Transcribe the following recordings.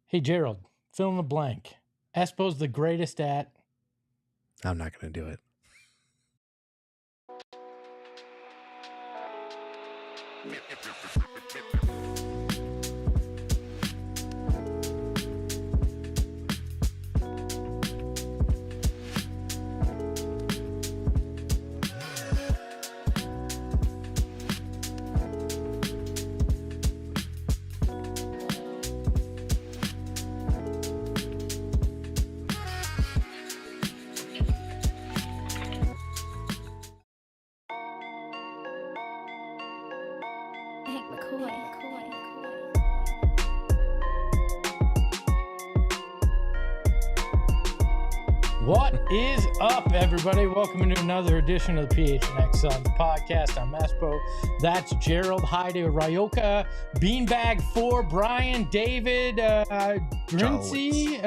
Hey, Gerald, fill in the blank. Espo's the greatest at... I'm not going to do it. What is up, everybody? Welcome to another edition of the PHNX Suns Podcast. I'm Espo. That's Gerald, Heide, Ryoka, Beanbag 4, Brian, David, Drincy,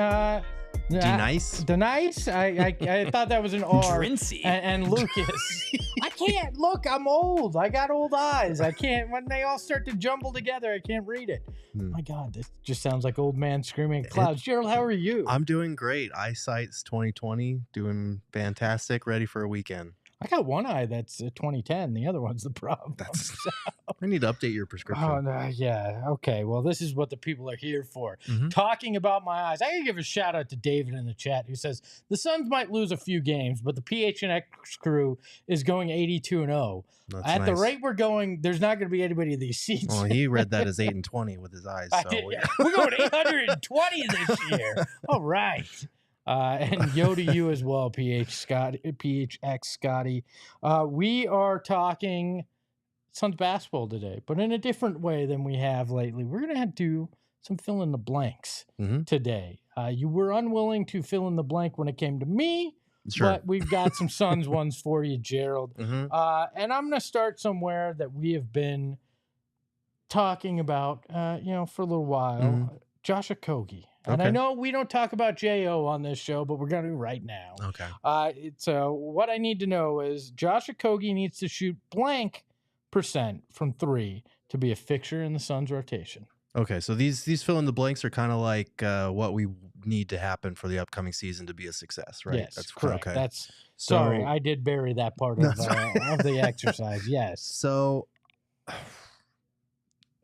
D-Nice? D-Nice? I thought that was an R. Drincy. And Lucas. I can't. Look, I'm old. I got old eyes. I can't. When they all start to jumble together, I can't read it. My God, this just sounds like old man screaming at clouds. Gerald, how are you? I'm doing great. Eyesight's 2020, doing fantastic, ready for a weekend. I got one eye that's 2010. The other one's the problem. I need to update your prescription. Oh, no, yeah. Okay. Well, this is what the people are here for. Talking about my eyes. I got to give a shout out to David in the chat who says the Suns might lose a few games, but the PHNX crew is going 82-0. At the rate we're going, there's not going to be anybody in these seats. Well, he read that as 8-20 with his eyes. So We're going 820 this year. All right. And yo to you as well, PHX Scotty. We are talking Suns basketball today, but in a different way than we have lately. We're going to do some fill in the blanks today. You were unwilling to fill in the blank when it came to me, but we've got some Suns ones for you, Gerald. And I'm going to start somewhere that we have been talking about, for a little while. Josh Okogie. And I know we don't talk about J.O. on this show, but we're going to right now. Okay. So what I need to know is Josh Okogie needs to shoot blank % from 3 to be a fixture in the Suns rotation. Okay, so these fill in the blanks are kind of like what we need to happen for the upcoming season to be a success, right? Yes, that's correct. Okay. Sorry, I did bury that part of the exercise. Yes. So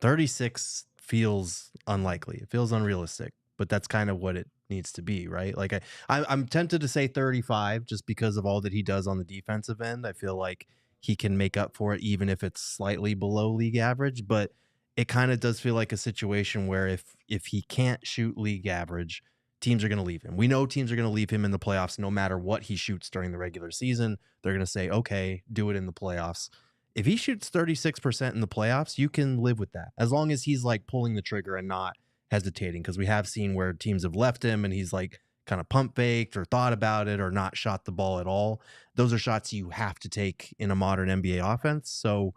36 feels unlikely. It feels unrealistic. But that's kind of what it needs to be, right? Like I'm tempted to say 35 just because of all that he does on the defensive end. I feel like he can make up for it even if it's slightly below league average. But it kind of does feel like a situation where if he can't shoot league average, teams are going to leave him. We know teams are going to leave him in the playoffs no matter what he shoots during the regular season. They're going to say, okay, do it in the playoffs. If he shoots 36% in the playoffs, you can live with that as long as he's like pulling the trigger and not hesitating, because we have seen where teams have left him and he's like kind of pump faked or thought about it or not shot the ball at all. Those are shots you have to take in a modern NBA offense. So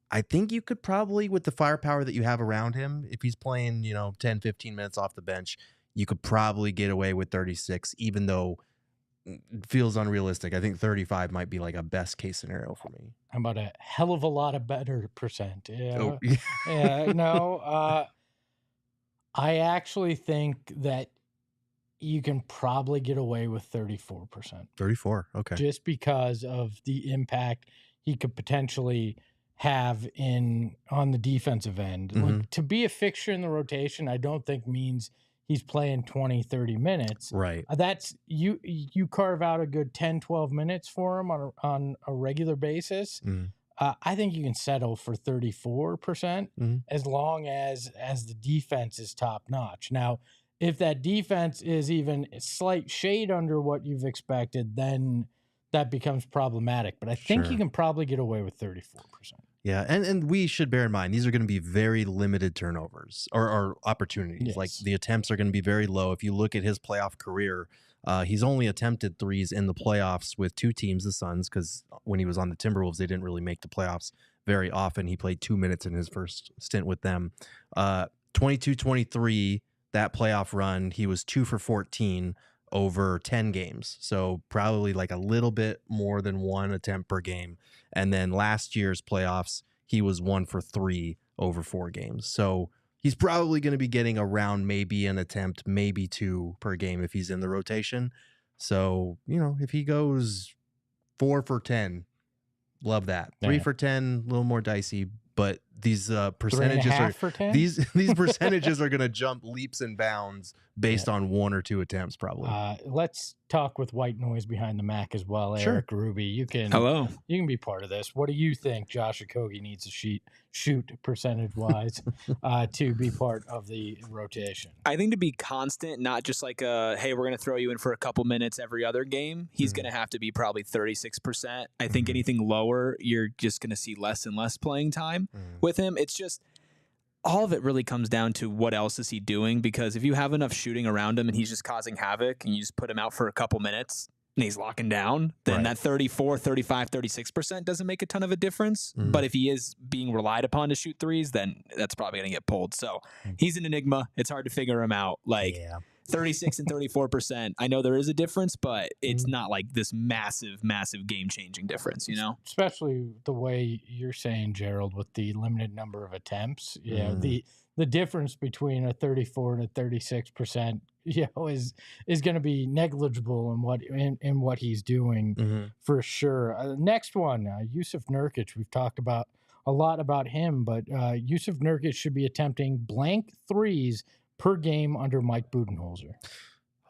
I think you could probably, with the firepower that you have around him, if he's playing, 10, 15 minutes off the bench, you could probably get away with 36, even though it feels unrealistic. I think 35 might be like a best case scenario for me. How about a hell of a lot of better percent? Yeah. Oh. I actually think that you can probably get away with 34%. 34, okay. Just because of the impact he could potentially have on the defensive end. Like, to be a fixture in the rotation, I don't think means he's playing 20, 30 minutes. Right. That's you carve out a good 10, 12 minutes for him on a regular basis. I think you can settle for 34% as long as the defense is top notch. Now, if that defense is even a slight shade under what you've expected, then that becomes problematic. But I think you can probably get away with 34%. Yeah, and we should bear in mind, these are going to be very limited turnovers or opportunities. Yes. Like the attempts are going to be very low. If you look at his playoff career, he's only attempted threes in the playoffs with two teams, the Suns, because when he was on the Timberwolves, they didn't really make the playoffs very often. He played 2 minutes in his first stint with them. 22-23, that playoff run, he was 2 for 14 over 10 games. So probably like a little bit more than one attempt per game. And then last year's playoffs, he was 1 for 3 over 4 games. So he's probably going to be getting around maybe an attempt, maybe 2 per game if he's in the rotation. So, if he goes 4 for 10, love that. 3 for 10, a little more dicey, but these percentages are for 10? these percentages are going to jump leaps and bounds based on 1 or 2 attempts, probably. Let's talk with white noise behind the Mac as well. Sure. Eric Ruby, you can be part of this. What do you think Josh Okogie needs to shoot percentage wise to be part of the rotation? I think to be constant, not just like hey, we're going to throw you in for a couple minutes every other game. He's going to have to be probably 36%. I think anything lower, you're just going to see less and less playing time with him. It's just all of it really comes down to what else is he doing, because if you have enough shooting around him and he's just causing havoc and you just put him out for a couple minutes and he's locking down, then that 34, 35, 36% doesn't make a ton of a difference. But if he is being relied upon to shoot threes, then that's probably going to get pulled. So he's an enigma. It's hard to figure him out. 36 and 34%. I know there is a difference, but it's not like this massive, massive game-changing difference, Especially the way you're saying, Gerald, with the limited number of attempts. The difference between a 34 and a 36%, is going to be negligible in what he's doing for sure. Next one, Jusuf Nurkic. We've talked about a lot about him, but Jusuf Nurkic should be attempting blank threes per game under Mike Budenholzer.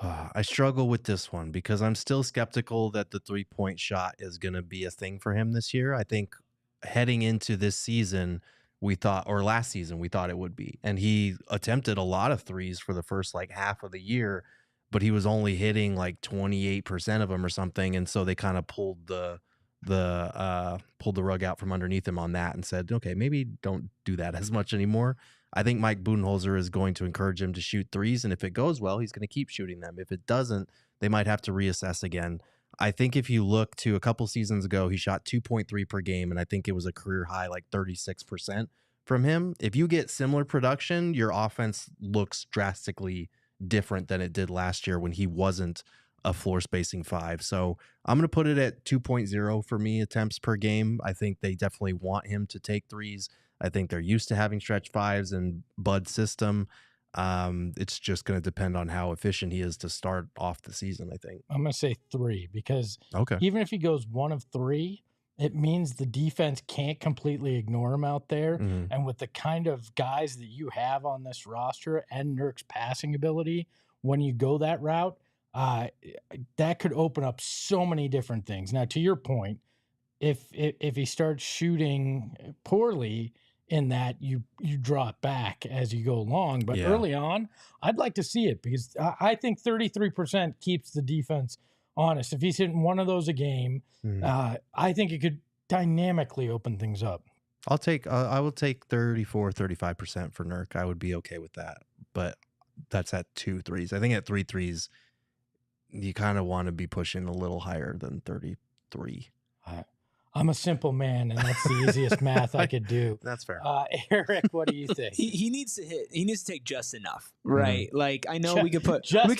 I struggle with this one because I'm still skeptical that the 3-point shot is going to be a thing for him this year. I think heading into this season, last season, we thought it would be. And he attempted a lot of threes for the first half of the year, but he was only hitting 28% of them or something. And so they kind of pulled the rug out from underneath him on that and said, okay, maybe don't do that as much anymore. I think Mike Budenholzer is going to encourage him to shoot threes, and if it goes well, he's going to keep shooting them. If it doesn't, they might have to reassess again. I think if you look to a couple seasons ago, he shot 2.3 per game, and I think it was a career high 36% from him. If you get similar production, your offense looks drastically different than it did last year when he wasn't a floor spacing 5. So I'm going to put it at 2.0 for me attempts per game. I think they definitely want him to take threes. I think they're used to having stretch 5s and Bud's system. It's just going to depend on how efficient he is to start off the season, I think. I'm going to say 3 because even if he goes 1 of 3, it means the defense can't completely ignore him out there. And with the kind of guys that you have on this roster and Nurk's passing ability, when you go that route, that could open up so many different things. Now, to your point, if he starts shooting poorly in that, you draw it back as you go along. But early on, I'd like to see it because I think 33% keeps the defense honest. If he's hitting 1 of those a game, I think it could dynamically open things up. I will take 34, 35% for Nurk. I would be okay with that. But that's at 2 threes. I think at 3 threes, you kind of want to be pushing a little higher than 33. I'm a simple man, and that's the easiest math I could do. That's fair. Eric, what do you think? He needs to hit. He needs to take just enough, right? I know we could put threes. We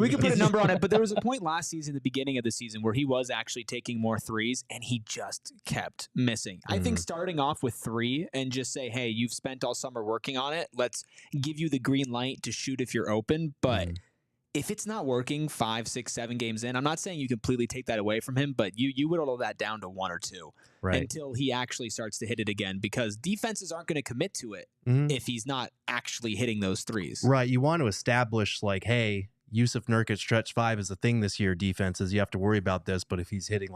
could put a number on it, but there was a point last season, the beginning of the season, where he was actually taking more threes, and he just kept missing. I think starting off with 3 and just say, "Hey, you've spent all summer working on it. Let's give you the green light to shoot if you're open," but. If it's not working 5, 6, 7 games in, I'm not saying you completely take that away from him, but you whittle that down to 1 or 2 until he actually starts to hit it again, because defenses aren't going to commit to it if he's not actually hitting those threes. Right. You want to establish hey, Jusuf Nurkic stretch 5 is a thing this year. Defenses, you have to worry about this, but if he's hitting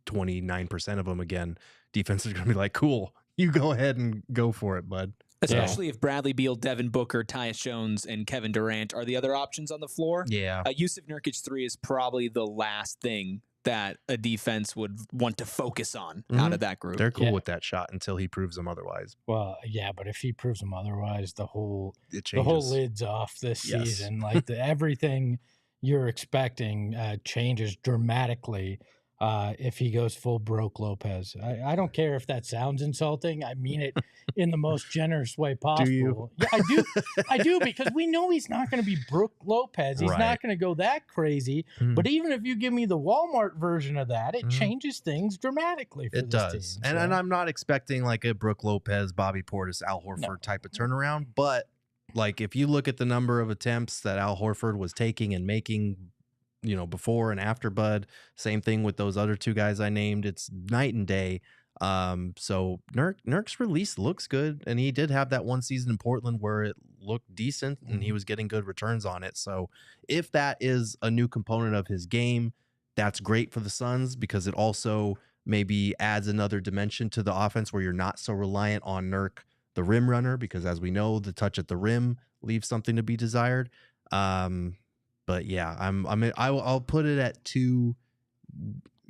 29% of them again, defenses are going to be cool, you go ahead and go for it, bud. Especially if Bradley Beal, Devin Booker, Tyus Jones, and Kevin Durant are the other options on the floor. Yeah. Jusuf Nurkic 3 is probably the last thing that a defense would want to focus on out of that group. They're cool with that shot until he proves them otherwise. Well, yeah, but if he proves them otherwise, the whole lid's off this season. Everything you're expecting changes dramatically. If he goes full broke Lopez. I don't care if that sounds insulting. I mean it in the most generous way possible. Do you? Yeah, I do. I do, because we know he's not going to be Brook Lopez. He's not going to go that crazy. But even if you give me the Walmart version of that, it changes things dramatically for this team. And I'm not expecting a Brook Lopez, Bobby Portis, Al Horford type of turnaround, but Like, if you look at the number of attempts that Al Horford was taking and making, before and after Bud, same thing with those other two guys I named. It's night and day. So Nurk's release looks good, and he did have that one season in Portland where it looked decent and he was getting good returns on it. So if that is a new component of his game, that's great for the Suns, because it also maybe adds another dimension to the offense where you're not so reliant on Nurk, the rim runner, because as we know, the touch at the rim leaves something to be desired. But yeah, I'll put it at 2.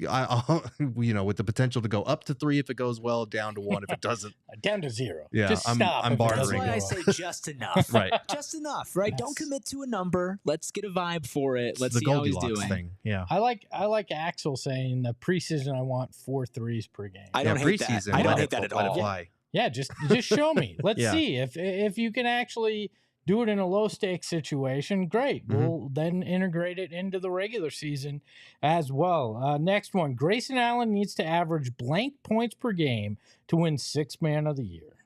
I'll, with the potential to go up to 3 if it goes well, down to 1 if it doesn't. Down to 0. Yeah, just I'm stop. bartering. That's why I say just enough. Right. Just enough, right? Don't commit to a number. Let's get a vibe for it. Let's the see how he's Goldilocks doing. thing. Yeah. I like Axel saying the preseason I want 4 threes per game. I don't hate that. Preseason, I don't let hate it that at let it all. fly. Yeah, just show me. Let's Yeah. see if you can actually do it in a low stakes situation. Great. We'll then integrate it into the regular season as well. Next one, Grayson Allen needs to average blank points per game to win 6th man of the year.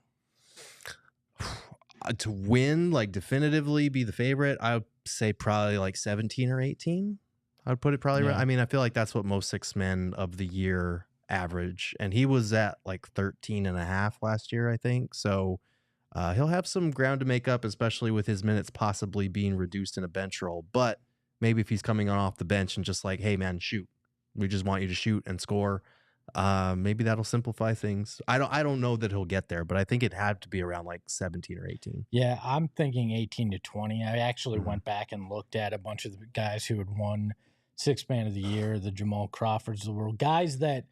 To win, like definitively be the favorite, I would say probably like 17 or 18. I would put it probably right. I mean, I feel like that's what most 6th men of the year average, and he was at like 13.5 last year, I think. So he'll have some ground to make up, especially with his minutes possibly being reduced in a bench role. But maybe if he's coming on off the bench and just like, hey man, shoot, we just want you to shoot and score. Maybe that'll simplify things. I don't know that he'll get there, but I think it had to be around like 17 or 18. Yeah, I'm thinking 18 to 20. I actually went back and looked at a bunch of the guys who had won 6th man of the year, the Jamal Crawfords of the world, guys that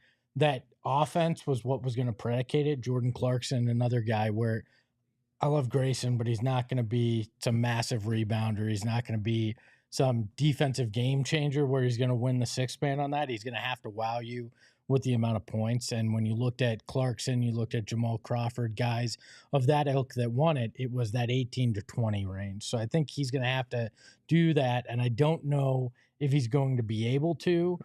offense was what was going to predicate it. Jordan Clarkson, another guy where I love Grayson, but he's not going to be some massive rebounder. He's not going to be some defensive game changer where he's going to win the 6th man on that. He's going to have to wow you with the amount of points. And when you looked at Clarkson, you looked at Jamal Crawford, guys of that ilk that won it, it was that 18 to 20 range. So I think he's going to have to do that. And I don't know if he's going to be able to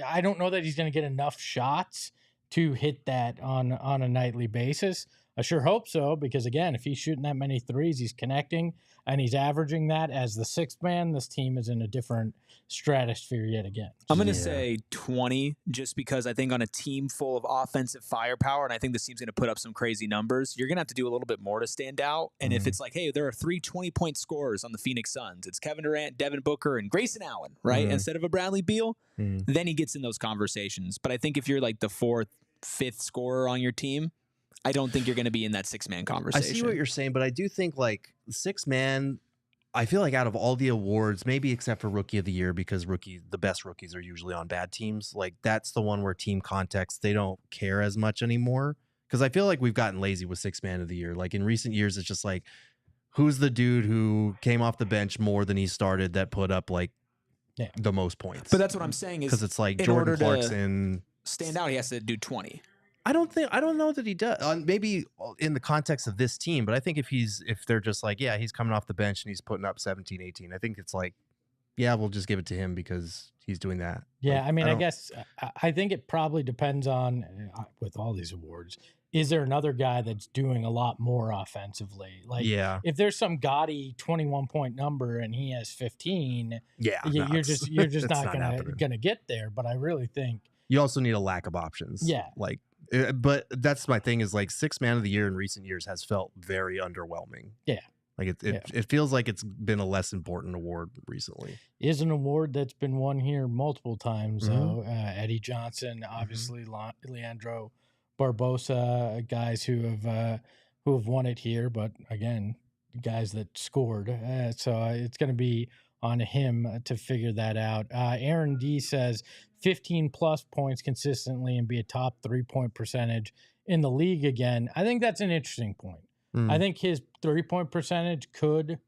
I don't know that he's going to get enough shots to hit that on a nightly basis. I sure hope so, because again, if he's shooting that many threes, he's connecting and he's averaging that as the 6th man, this team is in a different stratosphere yet again. I'm going to say 20, just because I think on a team full of offensive firepower, and I think this team's going to put up some crazy numbers, you're going to have to do a little bit more to stand out. And if it's like, hey, there are 3 20-point scorers on the Phoenix Suns, it's Kevin Durant, Devin Booker, and Grayson Allen, right? Instead of a Bradley Beal, then he gets in those conversations. But I think if you're like the 4th, 5th scorer on your team, I don't think you're going to be in that 6-man conversation. I see what you're saying, but I do think like 6 man, I feel like out of all the awards, maybe except for Rookie of the Year, because the best rookies are usually on bad teams. Like that's the one where team context, they don't care as much anymore. Because I feel like we've gotten lazy with 6 man of the year. Like in recent years, it's just like, who's the dude who came off the bench more than he started that put up like the most points? But that's what I'm saying is because it's like Jordan Clarkson. Stand out, he has to do 20. I don't know that he does. Maybe in the context of this team, but I think if they're just like, yeah, he's coming off the bench and he's putting up 17, 18. I think it's like, yeah, we'll just give it to him because he's doing that. Yeah, Like, I mean, I guess I think it probably depends on, with all these awards, is there another guy that's doing a lot more offensively? Like, if there's some gaudy 21-point number and he has 15, you're just not gonna get there. But I really think you also need a lack of options. Yeah, like. But that's my thing is like 6 man of the year in recent years has felt very underwhelming. Yeah. Like it feels like it's been a less important award recently. Is an award that's been won here multiple times. So Eddie Johnson, obviously Leandro Barbosa, guys who have won it here, but again, guys that scored. So it's going to be on him to figure that out. Aaron D says 15 plus points consistently and be a top 3-point percentage in the league again. I think that's an interesting point. I think his 3-point percentage could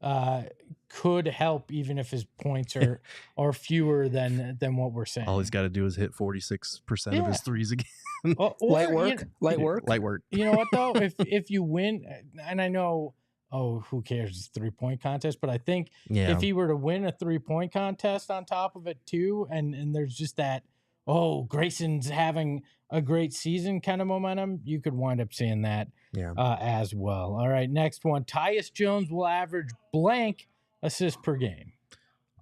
help even if his points are fewer than what we're saying. All he's got to do is hit 46% of his threes again. Light work. You know what though? if you win, and I know, who cares? It's a 3-point contest. But I think if he were to win a 3-point contest on top of it too, and there's just that, Grayson's having a great season kind of momentum, you could wind up seeing that as well. All right, next one. Tyus Jones will average blank assists per game.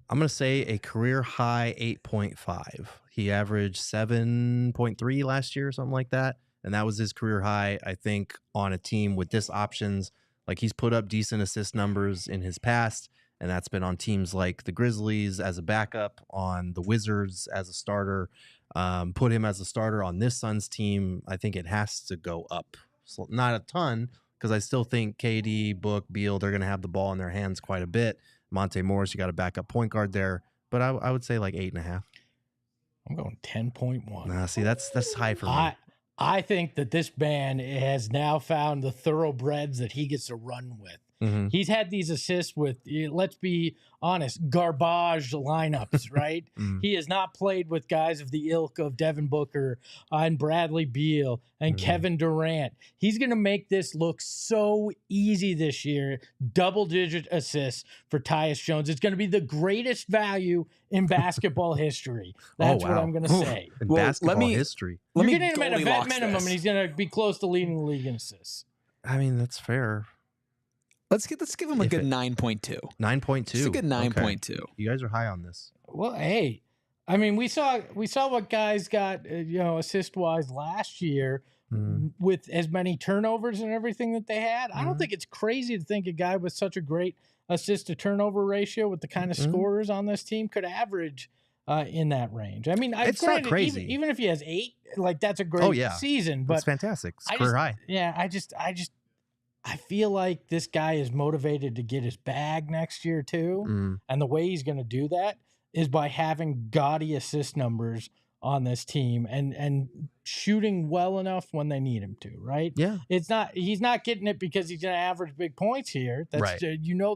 I'm going to say a career high 8.5. He averaged 7.3 last year, something like that. And that was his career high, I think, on a team with this options. Like, he's put up decent assist numbers in his past, and that's been on teams like the Grizzlies as a backup, on the Wizards as a starter. Put him as a starter on this Suns team. I think it has to go up. So not a ton, because I still think KD, Book, Beal, they're going to have the ball in their hands quite a bit. Monte Morris, you got a backup point guard there. But I would say like 8.5. I'm going 10.1. Nah, see, that's high for me. I think that this man has now found the thoroughbreds that he gets to run with. Mm-hmm. He's had these assists with, let's be honest, garbage lineups, right? He has not played with guys of the ilk of Devin Booker and Bradley Beal and Kevin Durant. He's going to make this look so easy this year. Double-digit assists for Tyus Jones. It's going to be the greatest value in basketball history. That's what I'm going to say. In basketball history. You're getting him at a vet minimum, and he's going to be close to leading the league in assists. I mean, that's fair. Let's give him a good 9.2. 9.2. Just a good 9.2. Okay. You guys are high on this. Well, hey, I mean, we saw what guys got, assist wise last year with as many turnovers and everything that they had. I don't think it's crazy to think a guy with such a great assist to turnover ratio with the kind of scorers on this team could average in that range. I mean, it's not crazy. Even if he has 8, like that's a great season. But it's fantastic. It's career high. Yeah, I feel like this guy is motivated to get his bag next year too. And the way he's going to do that is by having gaudy assist numbers on this team and shooting well enough when they need him to, right? Yeah. He's not getting it because he's going to average big points here. That's right.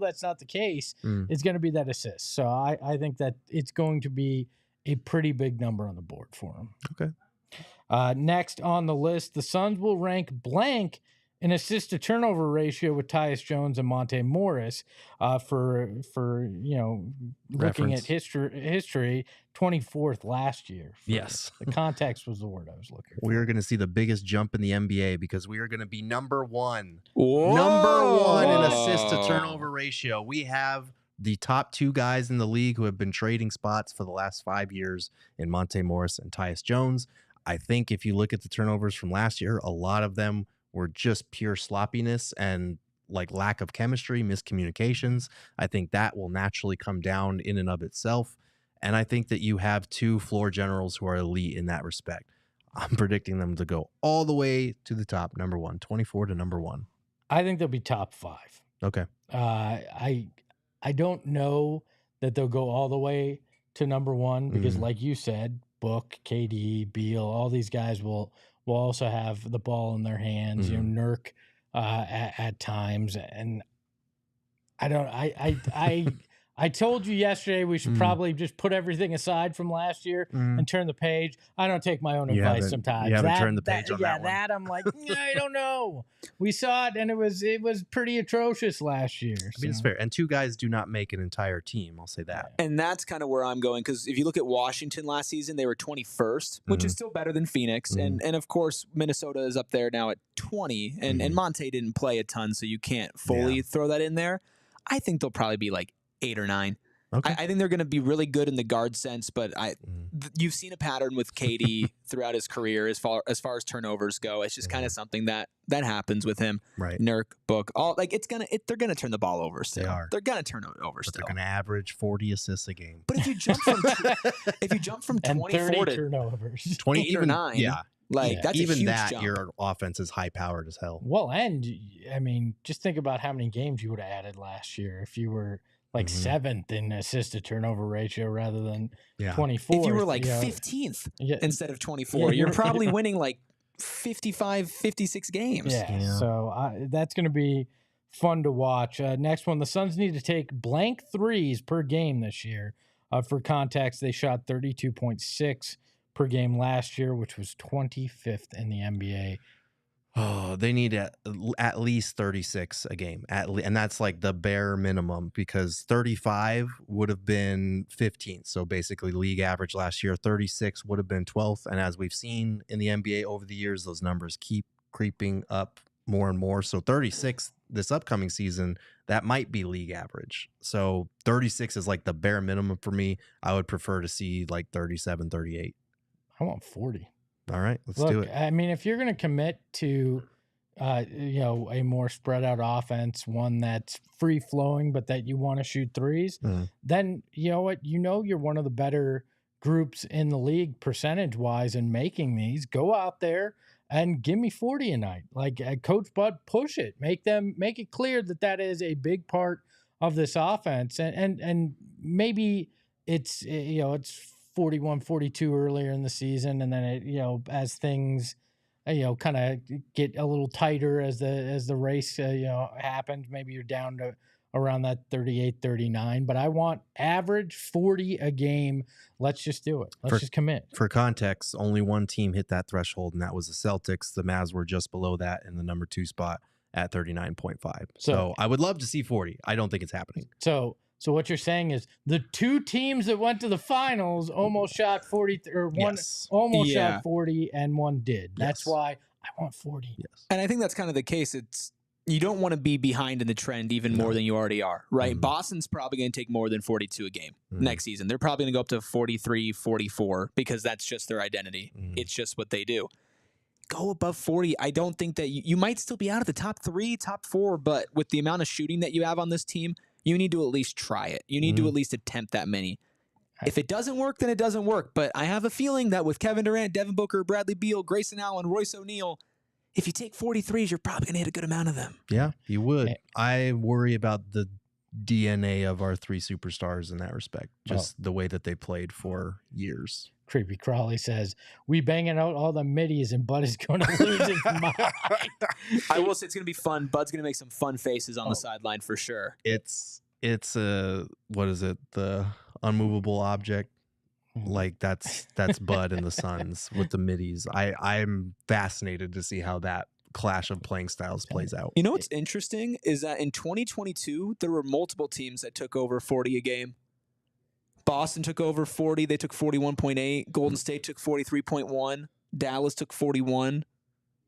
That's not the case. It's going to be that assist. So I think that it's going to be a pretty big number on the board for him. Okay. Next on the list, the Suns will rank blank an assist to turnover ratio with Tyus Jones and Monte Morris for looking at history 24th last year. Yes. The context was the word I was looking for. We are going to see the biggest jump in the NBA because we are going to be number one. Whoa. Number one in assist to turnover ratio. We have the top 2 guys in the league who have been trading spots for the last 5 years in Monte Morris and Tyus Jones. I think if you look at the turnovers from last year, a lot of them were just pure sloppiness and like lack of chemistry, miscommunications. I think that will naturally come down in and of itself. And I think that you have 2 floor generals who are elite in that respect. I'm predicting them to go all the way to the top, number 1, 24 to number 1. I think they'll be top 5. Okay. I don't know that they'll go all the way to number 1 because like you said, Book, KD, Beal, all these guys will also have the ball in their hands. Nurk at times, and I told you yesterday we should probably just put everything aside from last year and turn the page. I don't take my own advice sometimes. You haven't turned the page on that one. That I'm like, I don't know. We saw it, and it was pretty atrocious last year. I mean, it's fair. And 2 guys do not make an entire team. I'll say that. And that's kind of where I'm going, because if you look at Washington last season, they were 21st, which is still better than Phoenix. And of course, Minnesota is up there now at 20. And Monte didn't play a ton, so you can't fully throw that in there. I think they'll probably be like 8 or 9. Okay. I think they're going to be really good in the guard sense, but you've seen a pattern with KD throughout his career as far as turnovers go. It's just kind of something that happens with him. Right. Nurk, Book, all like they're going to turn the ball over still. They're going to turn it over still. They're going to average 40 assists a game. But if you jump from 24 to turnovers, 8 or 9, that's even a huge that jump. your offense is high powered as hell. Well, and I mean, just think about how many games you would have added last year if you were like 7th in assist to turnover ratio rather than 24. If you were like 15th instead of 24, you're probably winning like 55, 56 games. Yeah. So that's going to be fun to watch. Next one, the Suns need to take blank threes per game this year. For context, they shot 32.6 per game last year, which was 25th in the NBA. Oh, they need at least 36 a game, and that's like the bare minimum, because 35 would have been 15th. So basically, league average last year, 36 would have been 12th. And as we've seen in the NBA over the years, those numbers keep creeping up more and more. So 36 this upcoming season, that might be league average. So 36 is like the bare minimum for me. I would prefer to see like 37, 38. I want 40. All right, let's do it. I mean, if you're going to commit to, a more spread out offense, one that's free flowing, but that you want to shoot threes, then you know what? You're one of the better groups in the league percentage wise in making these. Go out there and give me 40 a night. Like Coach Bud, push it. Make it clear that is a big part of this offense. And maybe it's 41, 42 earlier in the season, and then it, as things kind of get a little tighter as the race happens, maybe you're down to around that 38, 39, but I want average 40 a game. Let's just do it. Let's just commit. For context, only one team hit that threshold, and that was the Celtics. The Mavs were just below that in the number 2 spot at 39.5. So I would love to see 40. I don't think it's happening. So what you're saying is the 2 teams that went to the finals almost shot 40, or one almost shot 40 and one did. That's why I want 40. Yes. And I think that's kind of the case. You don't want to be behind in the trend even more than you already are, right? Boston's probably going to take more than 42 a game next season. They're probably going to go up to 43, 44 because that's just their identity. It's just what they do. Go above 40. I don't think that you might still be out of the top 3, top 4, but with the amount of shooting that you have on this team, you need to at least try it. You need to at least attempt that many. If it doesn't work, then it doesn't work. But I have a feeling that with Kevin Durant, Devin Booker, Bradley Beal, Grayson Allen, Royce O'Neal, if you take 43s, you're probably going to hit a good amount of them. Yeah, you would. I worry about the DNA of our 3 superstars in that respect, just the way that they played for years. Creepy Crawley says, we banging out all the middies and Bud is going to lose his mind. I will say it's going to be fun. Bud's going to make some fun faces on the sideline for sure. It's what is it? The unmovable object. Like that's Bud and the Suns with the middies. I'm fascinated to see how that clash of playing styles plays out. You know what's interesting is that in 2022, there were multiple teams that took over 40 a game. Boston took over 40. They took 41.8. Golden State took 43.1. Dallas took 41.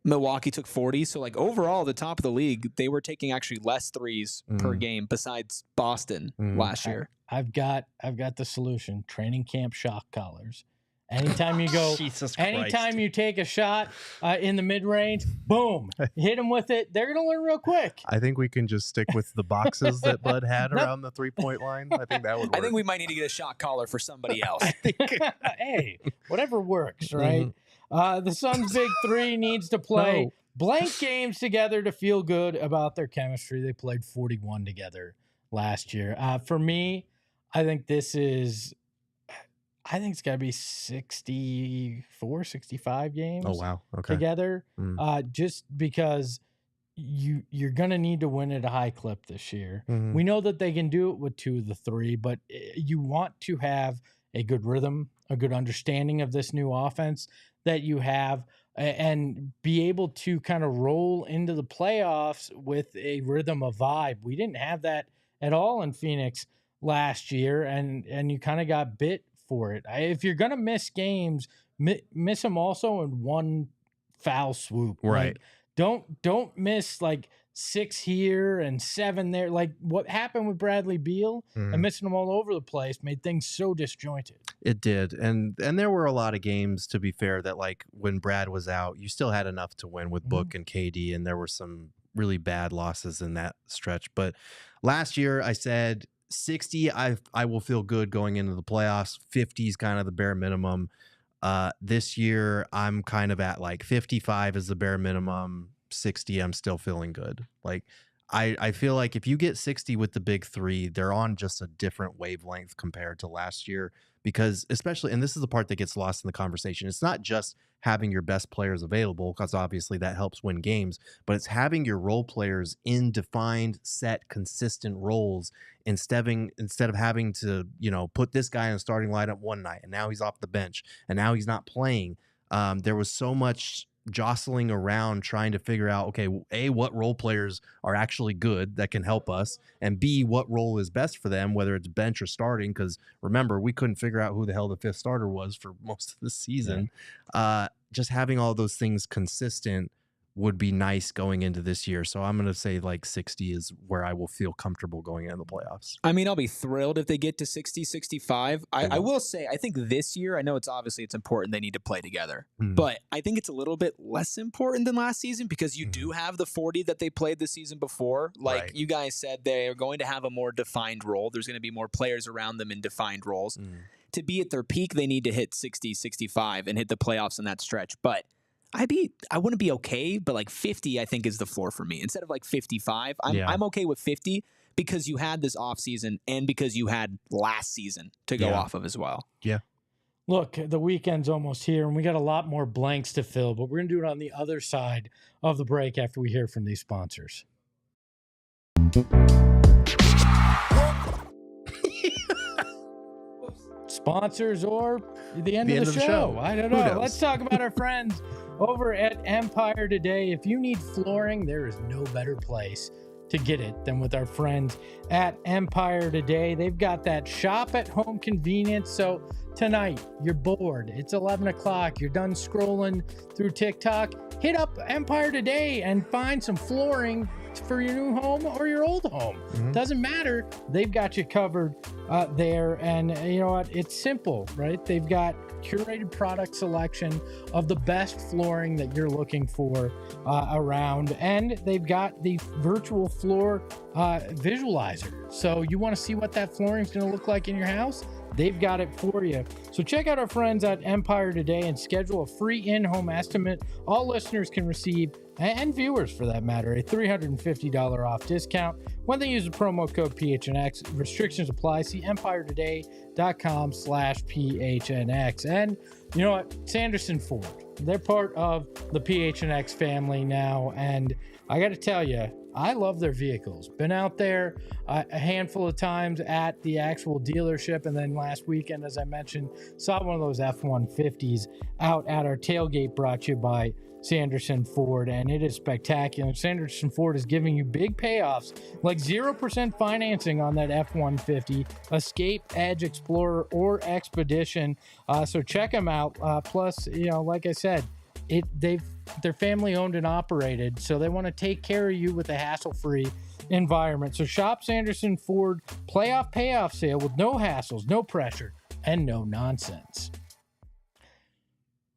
Milwaukee took 40. So like overall, the top of the league, they were taking actually less threes per game besides Boston last year. I've got the solution. Training camp shock collars. Anytime you go, anytime you take a shot in the mid range, boom, hit them with it. They're gonna learn real quick. I think we can just stick with the boxes that Bud had around the 3-point line. I think that would work. I think we might need to get a shot collar for somebody else. Hey, whatever works, right? The Suns' big 3 needs to play blank games together to feel good about their chemistry. They played 41 together last year. For me, I think it's got to be 64, 65 games. Oh, wow. Okay. Together. Just because you're going to need to win at a high clip this year. We know that they can do it with 2 of the 3, but you want to have a good rhythm, a good understanding of this new offense that you have, and be able to kind of roll into the playoffs with a rhythm, a vibe. We didn't have that at all in Phoenix last year, and you kind of got bit for it. If you're gonna miss games, miss them also in one foul swoop. Right. Like, don't miss like 6 here and 7 there. Like what happened with Bradley Beal and missing them all over the place made things so disjointed. It did, and there were a lot of games, to be fair, that like when Brad was out, you still had enough to win with Book and KD, and there were some really bad losses in that stretch. But last year, I said 60, I will feel good going into the playoffs. 50 is kind of the bare minimum. This year, I'm kind of at like 55 is the bare minimum. 60, I'm still feeling good. Like I feel like if you get 60 with the big 3, they're on just a different wavelength compared to last year, because especially, and this is the part that gets lost in the conversation, it's not just having your best players available, because obviously that helps win games, but it's having your role players in defined, set, consistent roles instead of having to, put this guy in a starting lineup one night and now he's off the bench and now he's not playing. There was so much jostling around trying to figure out, okay, A, what role players are actually good that can help us, and B, what role is best for them, whether it's bench or starting, because remember, we couldn't figure out who the hell the 5th starter was for most of the season. Just having all those things consistent would be nice going into this year. So I'm going to say like 60 is where I will feel comfortable going into the playoffs. I mean, I'll be thrilled if they get to 60, 65. I will say, I think this year, I know it's important they need to play together, but I think it's a little bit less important than last season because you do have the 40 that they played the season before. Like you guys said, they are going to have a more defined role. There's going to be more players around them in defined roles. To be at their peak, they need to hit 60, 65 and hit the playoffs in that stretch. But I wouldn't be okay, but like 50, I think is the floor for me. Instead of like 55, I'm okay with 50 because you had this offseason and because you had last season to go off of as well. Yeah. Look, the weekend's almost here, and we got a lot more blanks to fill, but we're going to do it on the other side of the break after we hear from these sponsors. Sponsors or the end of the show. I don't know. Let's talk about our friends over at Empire Today. If you need flooring, there is no better place to get it than with our friends at Empire Today. They've got that shop at home convenience. So tonight, you're bored. It's 11 o'clock. You're done scrolling through TikTok. Hit up Empire Today and find some flooring for your new home or your old home. Doesn't matter. They've got you covered there. And you know what? It's simple, right? They've got curated product selection of the best flooring that you're looking for around. And they've got the virtual floor visualizer. So you want to see what that flooring is going to look like in your house? They've got it for you. So check out our friends at Empire Today and schedule a free in-home estimate. All listeners can receive, and viewers for that matter, a $350 off discount when they use the promo code PHNX. Restrictions apply. See empiretoday.com/PHNX. And you know what? Sanderson Ford. They're part of the PHNX family now. And I got to tell you, I love their vehicles. Been out there a handful of times at the actual dealership. And then last weekend, as I mentioned, saw one of those F-150s out at our tailgate, brought to you by Sanderson Ford. And it is spectacular. Sanderson Ford is giving you big payoffs, like 0% financing on that F-150, Escape, Edge, Explorer, or Expedition. So check them out. Plus, you know, like I said, they're family owned and operated, so they want to take care of you with a hassle-free environment. So shop Sanderson Ford playoff payoff sale with no hassles, no pressure, and no nonsense.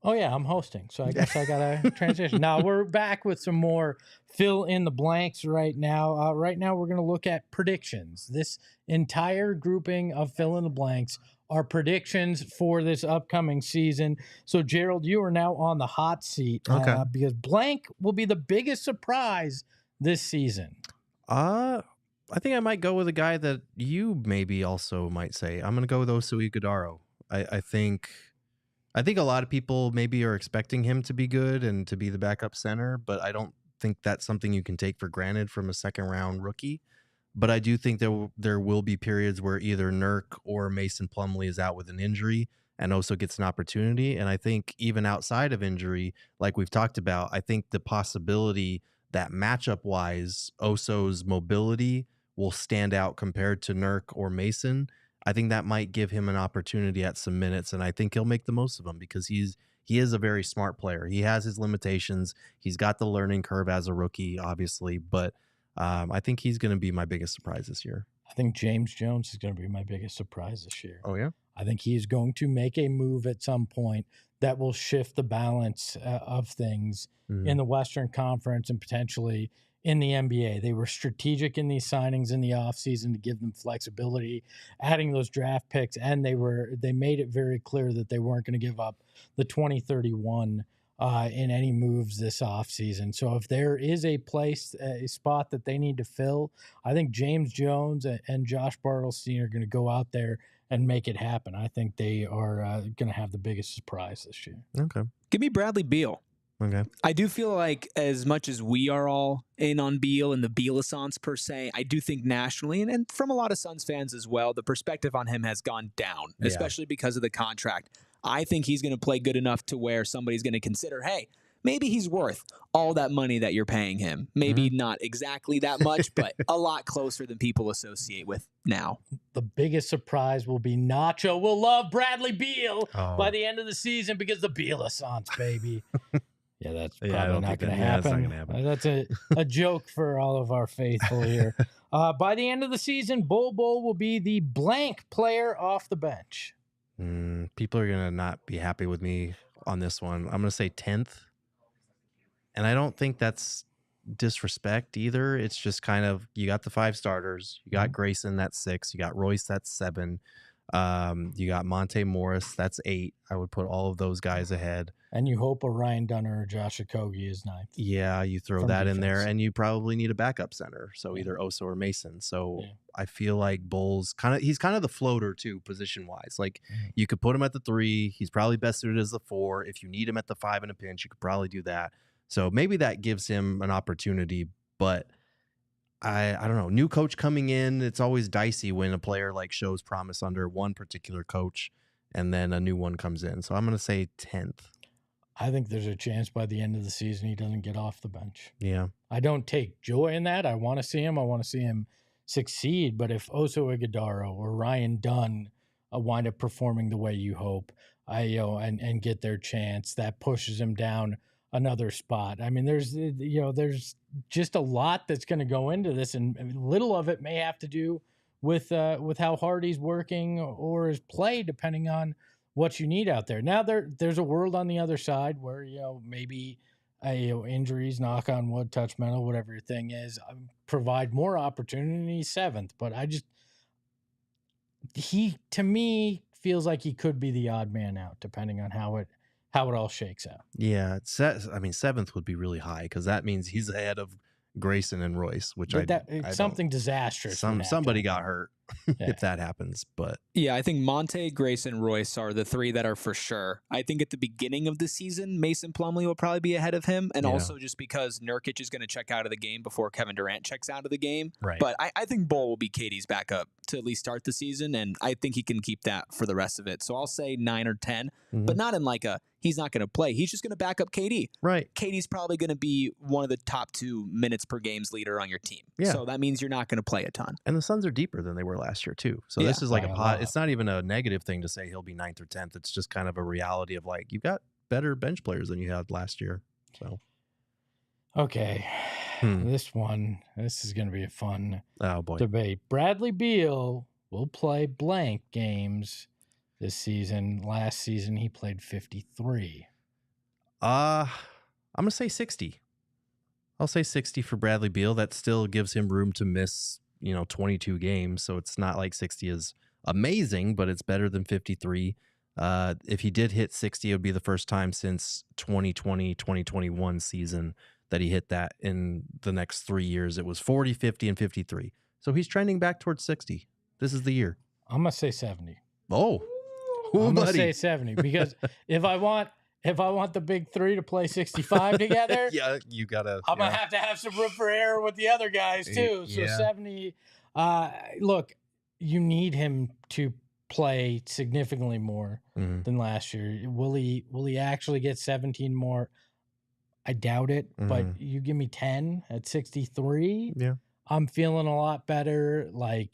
Oh yeah, I'm hosting, so I guess I gotta transition. Now we're back with some more fill in the blanks right now. Right now we're gonna look at predictions. This entire grouping of fill in the blanks are predictions for this upcoming season. So Gerald, you are now on the hot seat because blank will be the biggest surprise this season. I think I might go with a guy that you maybe also might say. I'm gonna go with Oso Ighodaro. I think a lot of people maybe are expecting him to be good and to be the backup center, but I don't think that's something you can take for granted from a second round rookie. But I do think there will be periods where either Nurk or Mason Plumlee is out with an injury and Oso gets an opportunity. And I think even outside of injury, like we've talked about, I think the possibility that matchup-wise, Oso's mobility will stand out compared to Nurk or Mason. I think that might give him an opportunity at some minutes, and I think he'll make the most of them because he is a very smart player. He has his limitations. He's got the learning curve as a rookie, obviously, but I think he's going to be my biggest surprise this year. I think James Jones is going to be my biggest surprise this year. Oh, yeah? I think he's going to make a move at some point that will shift the balance of things in the Western Conference and potentially in the NBA. They were strategic in these signings in the offseason to give them flexibility, adding those draft picks, and they made it very clear that they weren't going to give up the 2031 in any moves this offseason. So if there is a spot that they need to fill, I think James Jones and Josh Bartlestein are going to go out there and make it happen. I think they are going to have the biggest surprise this year. Okay. Give me Bradley Beal. Okay. I do feel like as much as we are all in on Beal and the Beal-assance per se, I do think nationally and from a lot of Suns fans as well, the perspective on him has gone down, especially because of the contract. I think he's going to play good enough to where somebody's going to consider, hey, maybe he's worth all that money that you're paying him. Maybe not exactly that much, but a lot closer than people associate with now. The biggest surprise will be Nacho will love Bradley Beal by the end of the season because the Beal-assance, baby. Yeah, that's Yeah, I probably don't not think going to that- yeah, that's not happen. gonna happen. That's a joke for all of our faithful here. By the end of the season, Bol Bol will be the blank player off the bench. People are going to not be happy with me on this one. I'm going to say 10th. And I don't think that's disrespect either. It's just kind of, you got the 5 starters. You got Grayson, that's 6. You got Royce, that's 7. You got Monte Morris, that's 8. I would put all of those guys ahead. And you hope a Ryan Dunner or Josh Okogie is 9th. Yeah, you throw From that in there, defense. and you probably need a backup center. So either Oso or Mason. So I feel like Bol's he's kind of the floater too, position wise. Like you could put him at the 3. He's probably best suited as the 4. If you need him at the 5 in a pinch, you could probably do that. So maybe that gives him an opportunity, but I don't know. New coach coming in, it's always dicey when a player like shows promise under one particular coach and then a new one comes in. So I'm going to say 10th. I think there's a chance by the end of the season he doesn't get off the bench. Yeah. I don't take joy in that. I want to see him. I want to see him succeed. But if Oso Ighodaro or Ryan Dunn wind up performing the way you hope, and get their chance, that pushes him down another spot. I mean, there's just a lot that's going to go into this, and little of it may have to do with how hard he's working or his play, depending on what you need out there. Now there's a world on the other side where maybe injuries, knock on wood, touch metal, whatever your thing is, provide more opportunity. 7th, but he to me feels like he could be the odd man out, depending on how it all shakes out. Yeah, 7th would be really high because that means he's ahead of Grayson and Royce, which I something disastrous. Somebody got hurt if that happens, but yeah, I think Monte, Grayson, Royce are the 3 that are for sure. I think at the beginning of the season, Mason Plumlee will probably be ahead of him, and also just because Nurkic is going to check out of the game before Kevin Durant checks out of the game. Right. But I think Bol will be KD's backup to at least start the season, and I think he can keep that for the rest of it. So I'll say 9 or 10, but not in like he's not going to play. He's just going to back up KD. Right. KD's probably going to be one of the top 2 minutes per games leader on your team. Yeah. So that means you're not going to play a ton. And the Suns are deeper than they were last year too. So this is like it's not even a negative thing to say he'll be 9th or 10th. It's just kind of a reality of like, you've got better bench players than you had last year. So okay. This is going to be a fun debate. Bradley Beal will play blank games this season. Last season, he played 53. I'm going to say 60. I'll say 60 for Bradley Beal. That still gives him room to miss, 22 games. So it's not like 60 is amazing, but it's better than 53. If he did hit 60, it would be the first time since 2020, 2021 season that he hit that. In the next 3 years, it was 40, 50, and 53. So he's trending back towards 60. This is the year. I'm going to say 70. Oh, I'm going to say 70 because if I want the big 3 to play 65 together, yeah, you gotta. I'm gonna have some room for error with the other guys too. So 70. Look, you need him to play significantly more than last year. Will he actually get 17 more? I doubt it. But you give me 10 at 63. Yeah, I'm feeling a lot better. Like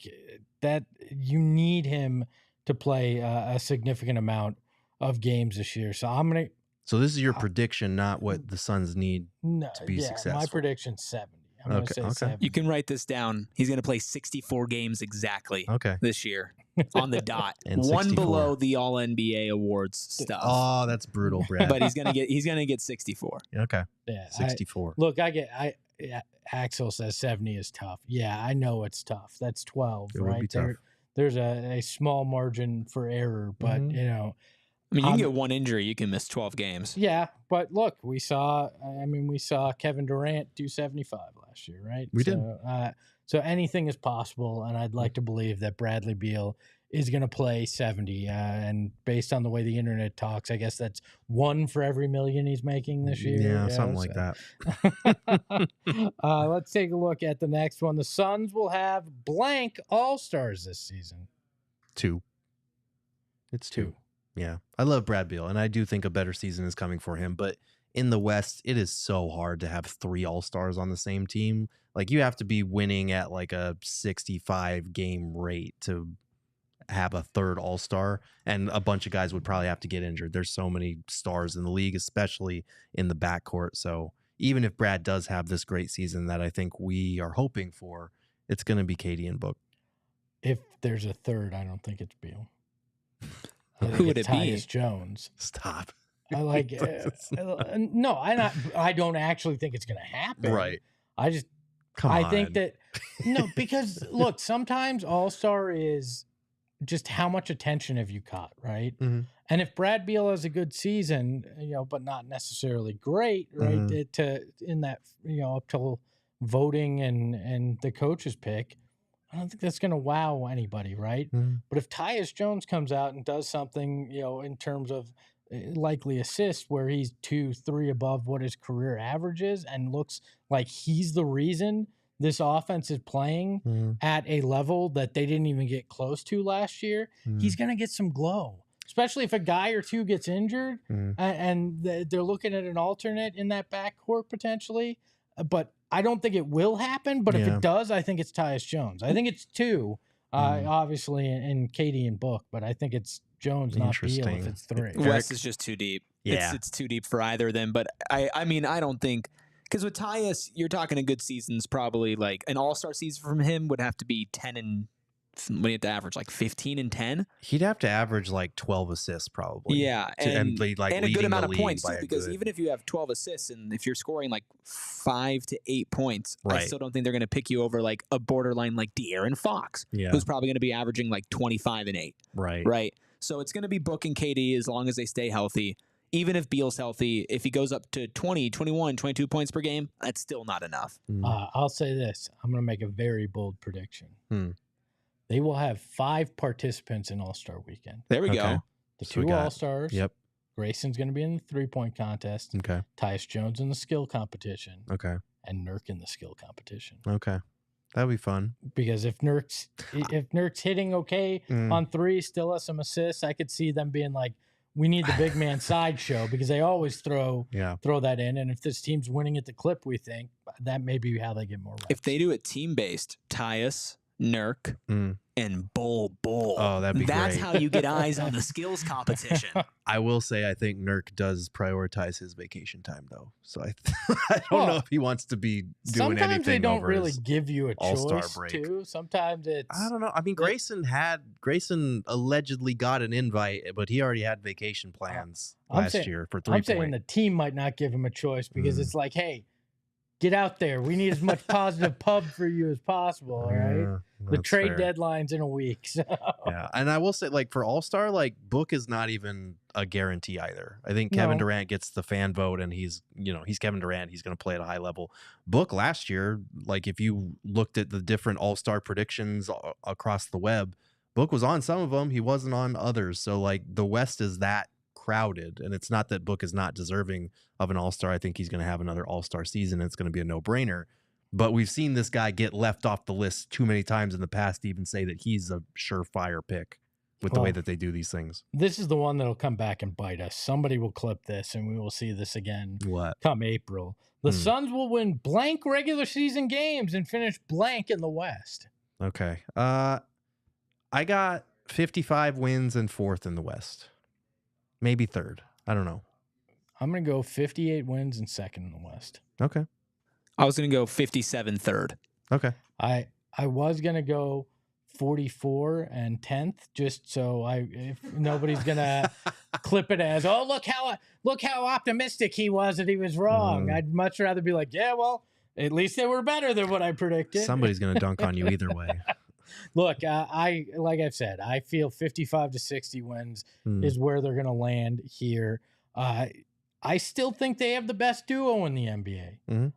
that, you need him to play a significant amount of games this year. So I'm gonna. So this is your prediction, not what the Suns need to be successful. My prediction's 70. I'm going to say 70. You can write this down. He's going to play 64 games exactly this year on the dot. And one 64. below the All NBA awards stuff. Oh, that's brutal, Brad. But he's going to get 64. Okay. Yeah, 64. Axel says 70 is tough. Yeah, I know it's tough. That's 12, it right? Would be tough. There's a small margin for error, but I mean, you can get one injury, you can miss 12 games. Yeah, but look, we saw Kevin Durant do 75 last year, right? We did. So anything is possible, and I'd like to believe that Bradley Beal is going to play 70. And based on the way the internet talks, I guess that's 1 for every million he's making this year. Yeah, something like that. Let's take a look at the next one. The Suns will have blank All-Stars this season. 2. It's 2. Yeah, I love Brad Beal, and I do think a better season is coming for him. But in the West, it is so hard to have 3 All-Stars on the same team. Like, you have to be winning at like a 65 game rate to have a third all-star, and a bunch of guys would probably have to get injured. There's so many stars in the league, especially in the backcourt. So even if Brad does have this great season that I think we are hoping for, it's going to be KD and Book. If there's a third, I don't think it's Beal. Who would it be? Tyus Jones. Stop. I like no, I don't actually think it's going to happen. Right. I just Come on. think that no, because look, sometimes all-star is just how much attention have you caught, right? Mm-hmm. And if Brad Beal has a good season, but not necessarily great, right? Mm-hmm. In that, up till voting and the coach's pick, I don't think that's going to wow anybody, right? Mm-hmm. But if Tyus Jones comes out and does something, in terms of likely assists where he's 2-3 above what his career average is and looks like he's the reason this offense is playing at a level that they didn't even get close to last year, he's going to get some glow, especially if a guy or two gets injured and they're looking at an alternate in that backcourt potentially. But I don't think it will happen. But if it does, I think it's Tyus Jones. I think it's two, obviously, in KD and Book, but I think it's Jones, not Beal, if it's three. West is just too deep. Yeah. It's too deep for either of them. But I mean, I don't think, because with Tyus, you're talking a good season's probably like an all-star season from him would have to be 10 and what do you have to average, like 15 and 10? He'd have to average like 12 assists probably. Yeah, and a good amount of points too, because even if you have 12 assists and if you're scoring like 5 to 8 points, I still don't think they're going to pick you over like a borderline like De'Aaron Fox, who's probably going to be averaging like 25 and 8. Right. So it's going to be Book and KD as long as they stay healthy. Even if Beal's healthy, if he goes up to 20, 21, 22 points per game, that's still not enough. I'll say this. I'm going to make a very bold prediction. They will have 5 participants in All-Star Weekend. There we go. The 2 All-Stars. Yep. Grayson's going to be in the 3-point contest. Okay. Tyus Jones in the skill competition. Okay. And Nurk in the skill competition. Okay. That'd be fun. Because if Nurk's hitting okay on 3, still has some assists, I could see them being like, we need the big man sideshow, because they always throw that in. And if this team's winning at the clip, we think that may be how they get more reps. If they do it team-based, Tyus, Nurk, and Bol Bol. Oh, that'd be That's great. how you get eyes on the skills competition. I will say I think Nurk does prioritize his vacation time, though. So I don't know if he wants to be doing anything. Sometimes they don't over really his give you a All-Star choice, break. too. Sometimes it's... I don't know. I mean, Grayson allegedly got an invite, but he already had vacation plans last year for 3 I'm saying the team might not give him a choice because it's like, hey, get out there. We need as much positive pub for you as possible, all right? The trade deadline's in a week. So. Yeah, and I will say, like, for All-Star, like, Book is not even a guarantee either. I think Kevin Durant gets the fan vote, and he's Kevin Durant. He's going to play at a high level. Book last year, like, if you looked at the different All-Star predictions across the web, Book was on some of them. He wasn't on others. So, like, the West is that crowded, and it's not that Book is not deserving of an All-Star. I think he's going to have another All-Star season. And it's going to be a no-brainer. But we've seen this guy get left off the list too many times in the past to even say that he's a surefire pick with the way that they do these things. This is the one that'll come back and bite us. Somebody will clip this, and we will see this again come April. The Suns will win blank regular season games and finish blank in the West. Okay. I got 55 wins and 4th in the West. Maybe 3rd. I don't know. I'm going to go 58 wins and 2nd in the West. Okay. I was going to go 57 3rd. Okay. I was going to go 44 and 10th, just so if nobody's going to clip it as, oh, look how optimistic he was that he was wrong. I'd much rather be like, yeah, well, at least they were better than what I predicted. Somebody's going to dunk on you either way. Look, like I've said, I feel 55 to 60 wins is where they're going to land here. I still think they have the best duo in the NBA.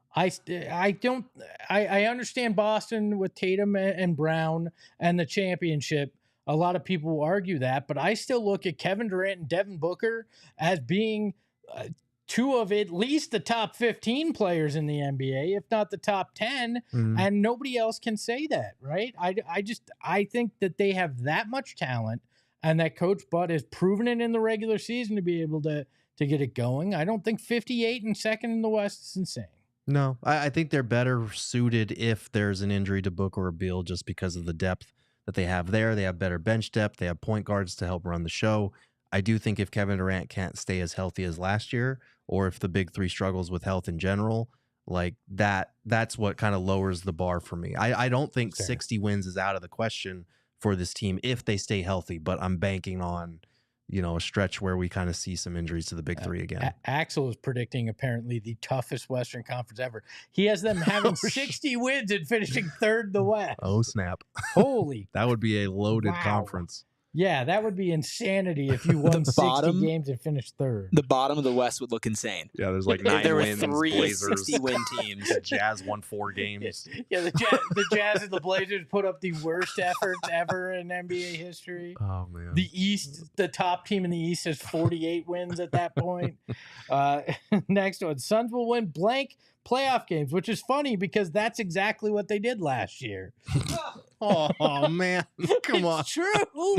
I understand Boston with Tatum and Brown and the championship. A lot of people will argue that, but I still look at Kevin Durant and Devin Booker as being 2 of at least the top 15 players in the NBA, if not the top 10, and nobody else can say that, right? I think that they have that much talent, and that Coach Bud has proven it in the regular season to be able to get it going. I don't think 58 and 2nd in the West is insane. No, I think they're better suited if there's an injury to Book or Beal just because of the depth that they have there. They have better bench depth. They have point guards to help run the show. I do think if Kevin Durant can't stay as healthy as last year, or if the big three struggles with health in general, like that's what kind of lowers the bar for me. I don't think 60 wins is out of the question for this team if they stay healthy, but I'm banking on, a stretch where we kind of see some injuries to the big three again. Axel is predicting apparently the toughest Western Conference ever. He has them having 60 wins and finishing third in the West. Oh, snap. Holy. That would be a loaded conference. Yeah, that would be insanity if you won 60 games and finished third. The bottom of the West would look insane. Yeah, there's like 9 there wins, were 3 Blazers. 60-win teams. The Jazz won 4 games. Yeah, the Jazz and the Blazers put up the worst efforts ever in NBA history. Oh, man. The East, the top team in the East has 48 wins at that point. Next one, Suns will win blank playoff games, which is funny because that's exactly what they did last year. Oh man, come on. It's true.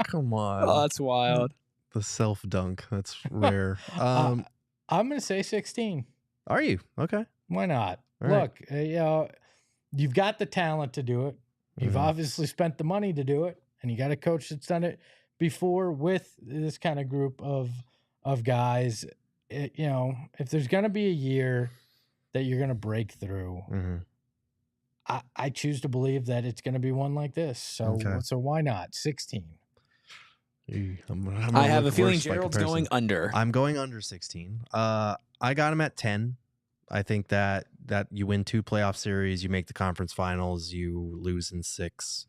Come on. Oh, that's wild. The self dunk. That's rare. I'm going to say 16. Are you? Okay. Why not? All Look, you've got the talent to do it. You've obviously spent the money to do it, and you got a coach that's done it before with this kind of group of guys. If there's going to be a year that you're going to break through, I choose to believe that it's going to be one like this. So why not 16? I have a feeling Gerald's going under. I'm going under 16. I got him at 10. I think that you win 2 playoff series, you make the conference finals, you lose in 6.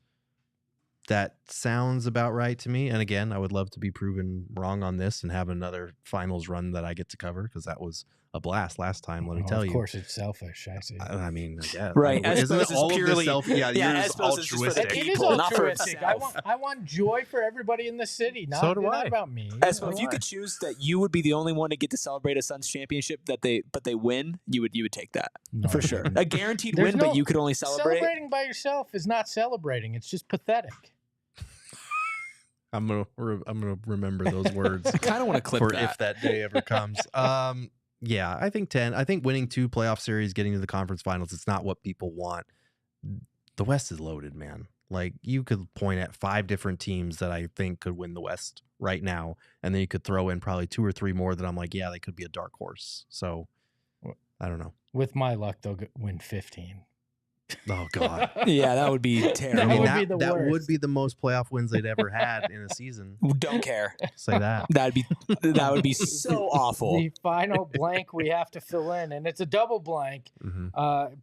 That sounds about right to me. And again, I would love to be proven wrong on this and have another finals run that I get to cover because that was a blast last time. Let me tell you. Of course, it's selfish. I see. I mean, yeah, right? Isn't it all purely, of this yeah, Espo's is just for the It is people, not for altruistic. himself. I want joy for everybody in the city. Not about me. Espo, if you could choose that you would be the only one to get to celebrate a Suns championship but they win, you would take that for sure. A guaranteed win, but you could only celebrate. Celebrating by yourself is not celebrating. It's just pathetic. I'm gonna remember those words. I kind of want to clip that if that day ever comes. Yeah, I think 10. I think winning 2 playoff series, getting to the conference finals, it's not what people want. The West is loaded, man. Like you could point at 5 different teams that I think could win the West right now, and then you could throw in probably 2 or 3 more that I'm like, yeah, they could be a dark horse. So I don't know. With my luck, they'll win 15. Oh God. Yeah, that would be terrible. That would be the most playoff wins they'd ever had in a season. Don't care. Say that. That would be so awful. The final blank we have to fill in, and it's a double blank.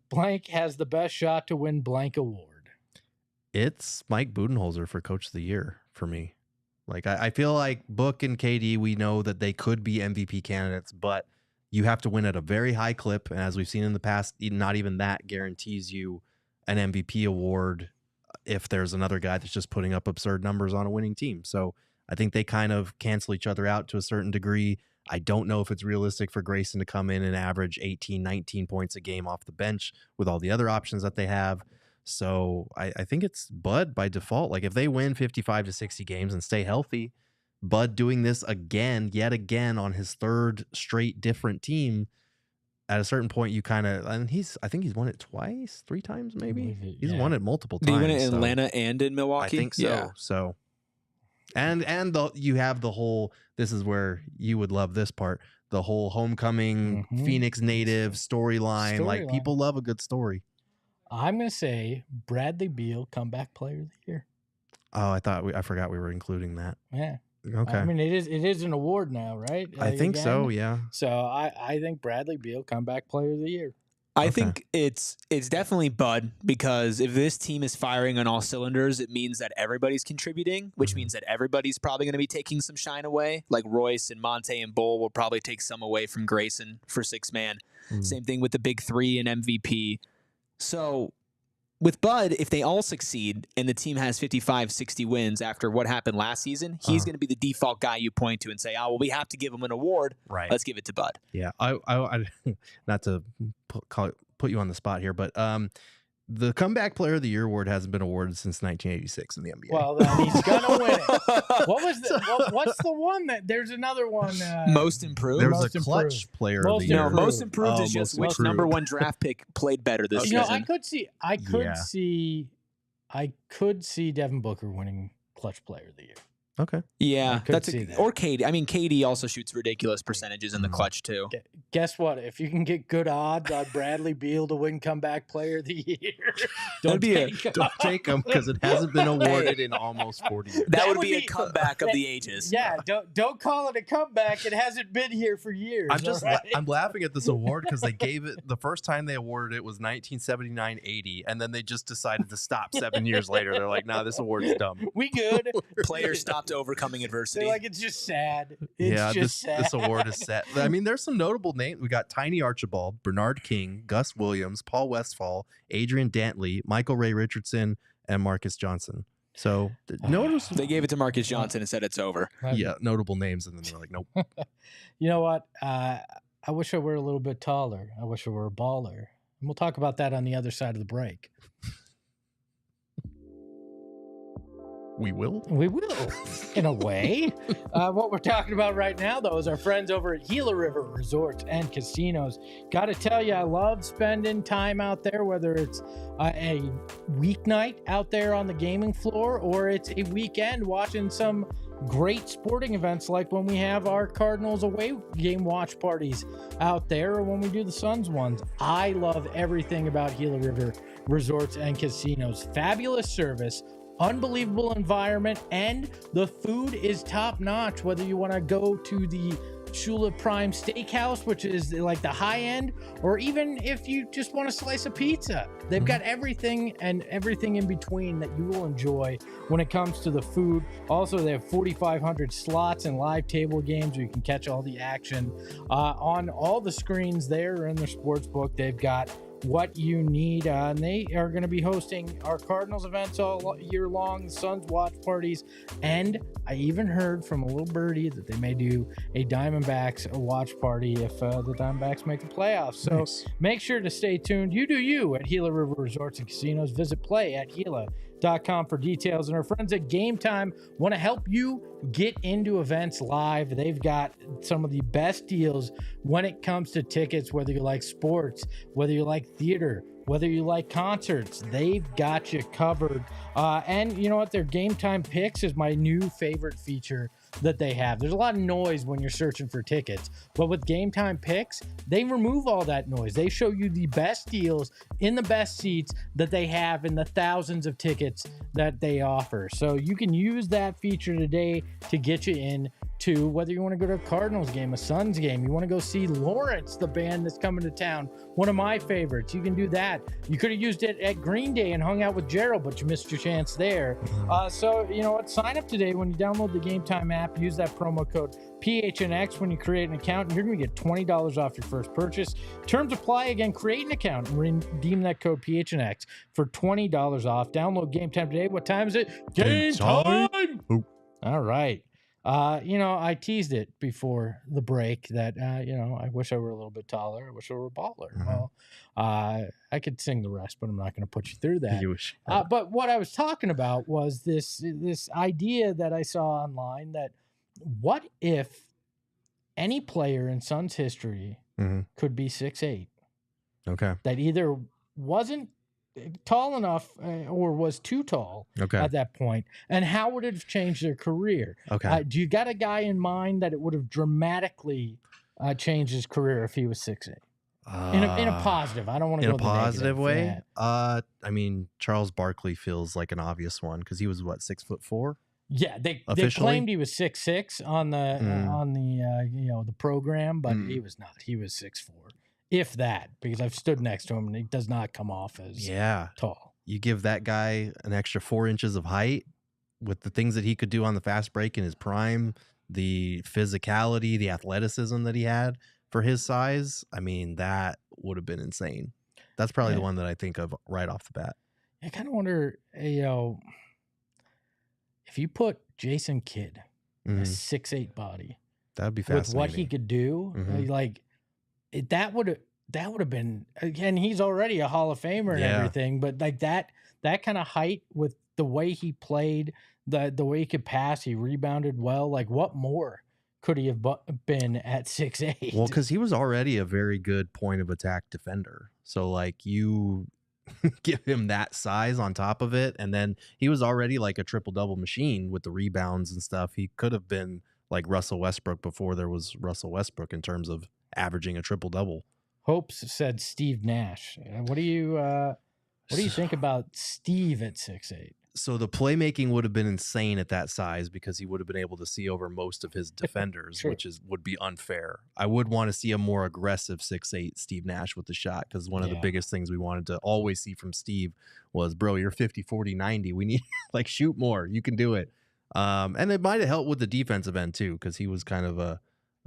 Blank has the best shot to win blank award. It's Mike Budenholzer for Coach of the Year for me. Like I feel like Book and KD, we know that they could be MVP candidates, but you have to win at a very high clip. And as we've seen in the past, not even that guarantees you an MVP award if there's another guy that's just putting up absurd numbers on a winning team. So I think they kind of cancel each other out to a certain degree. I don't know if it's realistic for Grayson to come in and average 18, 19 points a game off the bench with all the other options that they have. So I think it's Bud by default. Like if they win 55 to 60 games and stay healthy, Bud doing this yet again on his 3rd straight different team. At a certain point, you kind of, and I think he's won it 3 times, maybe. He's won it multiple times. Did he win it in Atlanta and in Milwaukee? I think so. Yeah. So, you have the whole. This is where you would love this part. The whole homecoming Phoenix native storyline. Like people love a good story. I'm gonna say Bradley Beal, comeback player of the year. Oh, I forgot we were including that. Yeah. Okay. I mean, it is an award now, right? I think so, yeah. So I think Bradley Beal, comeback player of the year. I think it's definitely Bud, because if this team is firing on all cylinders, it means that everybody's contributing, which means that everybody's probably going to be taking some shine away. Like Royce and Monte and Bol will probably take some away from Grayson for 6-man. Same thing with the big 3 and MVP. So with Bud, if they all succeed and the team has 55, 60 wins after what happened last season, he's going to be the default guy you point to and say, oh, well, we have to give him an award. Right. Let's give it to Bud. Yeah. I not to put you on the spot here, but the comeback player of the year award hasn't been awarded since 1986 in the NBA. Well, then he's gonna win it. What's the one that there's another one? Most improved. There was a clutch player of the year. No, most improved is just which number 1 draft pick played better this season. I could see I could see Devin Booker winning Clutch Player of the Year. Okay. Yeah, could that's see that. or KD. I mean, KD also shoots ridiculous percentages in the clutch too. Guess what? If you can get good odds on Bradley Beal to win Comeback Player of the Year, That'd be a- Don't take him because it hasn't been awarded in almost 40 years. That would be a comeback of the ages. Yeah, don't call it a comeback. It hasn't been here for years. I'm laughing at this award because they gave it the first time they awarded it was 1979-80, and then they just decided to stop 7 years later. They're like, nah, this award's dumb. We good. Players stopped overcoming adversity. They're like, it's just sad. It's just sad. This award is set. I mean, there's some notable names. We got Tiny Archibald, Bernard King, Gus Williams, Paul Westphal, Adrian Dantley, Michael Ray Richardson, and Marcus Johnson. So notice They gave it to Marcus Johnson and said it's over. yeah, notable names, and then they're like, nope. You know what? I wish I were a little bit taller. I wish I were a baller. And we'll talk about that on the other side of the break. We will. We will, in a way. What we're talking about right now, though, is our friends over at Gila River Resorts and Casinos. Got to tell you, I love spending time out there, whether it's a weeknight out there on the gaming floor or it's a weekend watching some great sporting events like when we have our Cardinals away game watch parties out there or when we do the Suns ones. I love everything about Gila River Resorts and Casinos. Fabulous service, unbelievable environment, and the food is top notch. Whether you want to go to the Shula Prime Steakhouse, which is like the high end, or even if you just want a slice of pizza, they've got everything and everything in between that you will enjoy when it comes to the food. Also, they have 4,500 slots and live table games where you can catch all the action on all the screens there in their sports book. They've got what you need, and they are going to be hosting our Cardinals events all year long, the Suns watch parties, and I even heard from a little birdie that they may do a Diamondbacks watch party if the Diamondbacks make the playoffs. So Nice. Make sure to stay tuned. You do you at Gila River Resorts and Casinos. Visit play@Gila.com for details. And our friends at Game Time want to help you get into events live. They've got some of the best deals when it comes to tickets, whether you like sports, whether you like theater, whether you like concerts. They've got you covered. And you know what? Their Game Time Picks is my new favorite feature that they have. There's a lot of noise when you're searching for tickets, but with Game Time Picks, they remove all that noise. They show you the best deals in the best seats that they have in the thousands of tickets that they offer. So you can use that feature today to get you in to whether you want to go to a Cardinals game, a Suns game, you want to go see Lawrence, the band that's coming to town, one of my favorites. You can do that. You could have used it at Green Day and hung out with Gerald, but you missed your chance there. So you know what? Sign up today when you download the Game Time app. Use that promo code PHNX when you create an account, and you're going to get $20 off your first purchase. Terms apply. Again, create an account and redeem that code PHNX for $20 off. Download Game Time today. What time is it? Game time! Oh. All right. You know, I teased it before the break that, you know, I wish I were a little bit taller. I wish I were a baller. Well, I could sing the rest, but I'm not going to put you through that. You wish. But what I was talking about was this idea that I saw online that what if any player in Suns history could be 6'8", Okay. that either wasn't tall enough or was too tall Okay. at that point, and how would it have changed their career? Okay. Do you got a guy in mind that it would have dramatically changed his career if he was 6'8"? In a positive. I don't want to in go a positive the negative. way. Yeah. I mean, Charles Barkley feels like an obvious one because he was what, 6'4"? Yeah, they Officially? claimed he was 6'6" on the you know, the program, but he was not. He was 6'4", if that, because I've stood next to him and he does not come off as tall. You give that guy an extra 4 inches of height with the things that he could do on the fast break in his prime, the physicality, the athleticism that he had for his size. I mean, that would have been insane. That's probably the one that I think of right off the bat. I kind of wonder, you know, if you put Jason Kidd, a 6'8" body, that would be with fascinating. what he could do, like that would have been. Again, he's already a Hall of Famer and everything, but like that kind of height with the way he played, the way he could pass, he rebounded well. Like, what more could he have been at 6'8"? Well, because he was already a very good point of attack defender. So like give him that size on top of it. And then he was already like a triple-double machine with the rebounds and stuff. He could have been like Russell Westbrook before there was Russell Westbrook in terms of averaging a triple-double. Hopes said Steve Nash. What do you think about Steve at 6'8"? So the playmaking would have been insane at that size because he would have been able to see over most of his defenders, Sure. which would be unfair. I would want to see a more aggressive 6'8" Steve Nash with the shot, because one of the biggest things we wanted to always see from Steve was, bro, you're 50, 40, 90. We need like shoot more. You can do it. And it might have helped with the defensive end too, because he was kind of a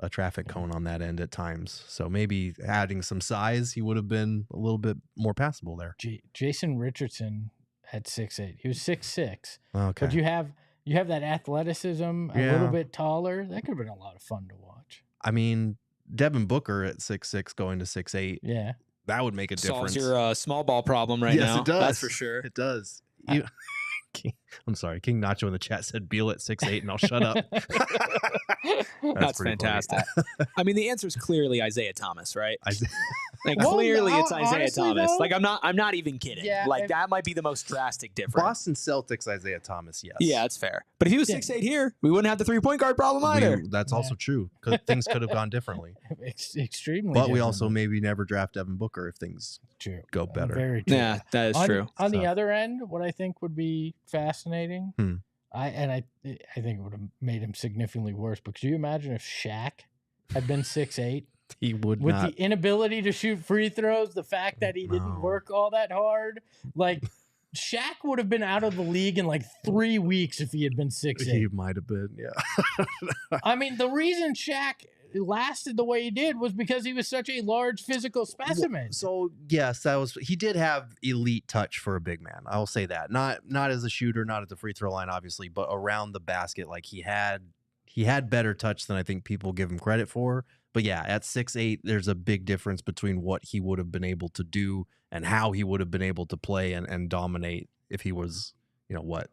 traffic cone on that end at times. So maybe adding some size, he would have been a little bit more passable there. Jason Richardson at 6'8". He was 6'6". Okay. But you have that athleticism a little bit taller. That could have been a lot of fun to watch. I mean, Devin Booker at 6'6" going to 6'8". Yeah. That would make a difference. Solves your small ball problem right now. Yes, it does. That's for sure. It does. I'm sorry. King Nacho in the chat said Beal at 6'8", and I'll shut up. That's fantastic. I mean, the answer is clearly Isaiah Thomas, right? Like Well, clearly, it's Isaiah honestly, Thomas. though, Like I'm not even kidding. Yeah, like that might be the most drastic difference. Boston Celtics, Isaiah Thomas, yes. Yeah, that's fair. But if he was 6'8" here, we wouldn't have the 3-point guard problem either. That's also true. Things could have gone differently. Extremely. But we different. also maybe never draft Devin Booker if things go better. Very true. Yeah, that is true. On the other end, what I think would be fascinating, Hmm. I think it would have made him significantly worse. But could you imagine if Shaq had been 6'8"? He would With not. the inability to shoot free throws, the fact that he didn't work all that hard, like Shaq would have been out of the league in like 3 weeks if he had been 6'8". He might have been, yeah. I mean, the reason Shaq lasted the way he did was because he was such a large physical specimen. So yes, he did have elite touch for a big man. I'll say that. Not as a shooter, not at the free throw line, obviously, but around the basket, like he had better touch than I think people give him credit for. But yeah, at 6'8", there's a big difference between what he would have been able to do and how he would have been able to play and dominate if he was, what,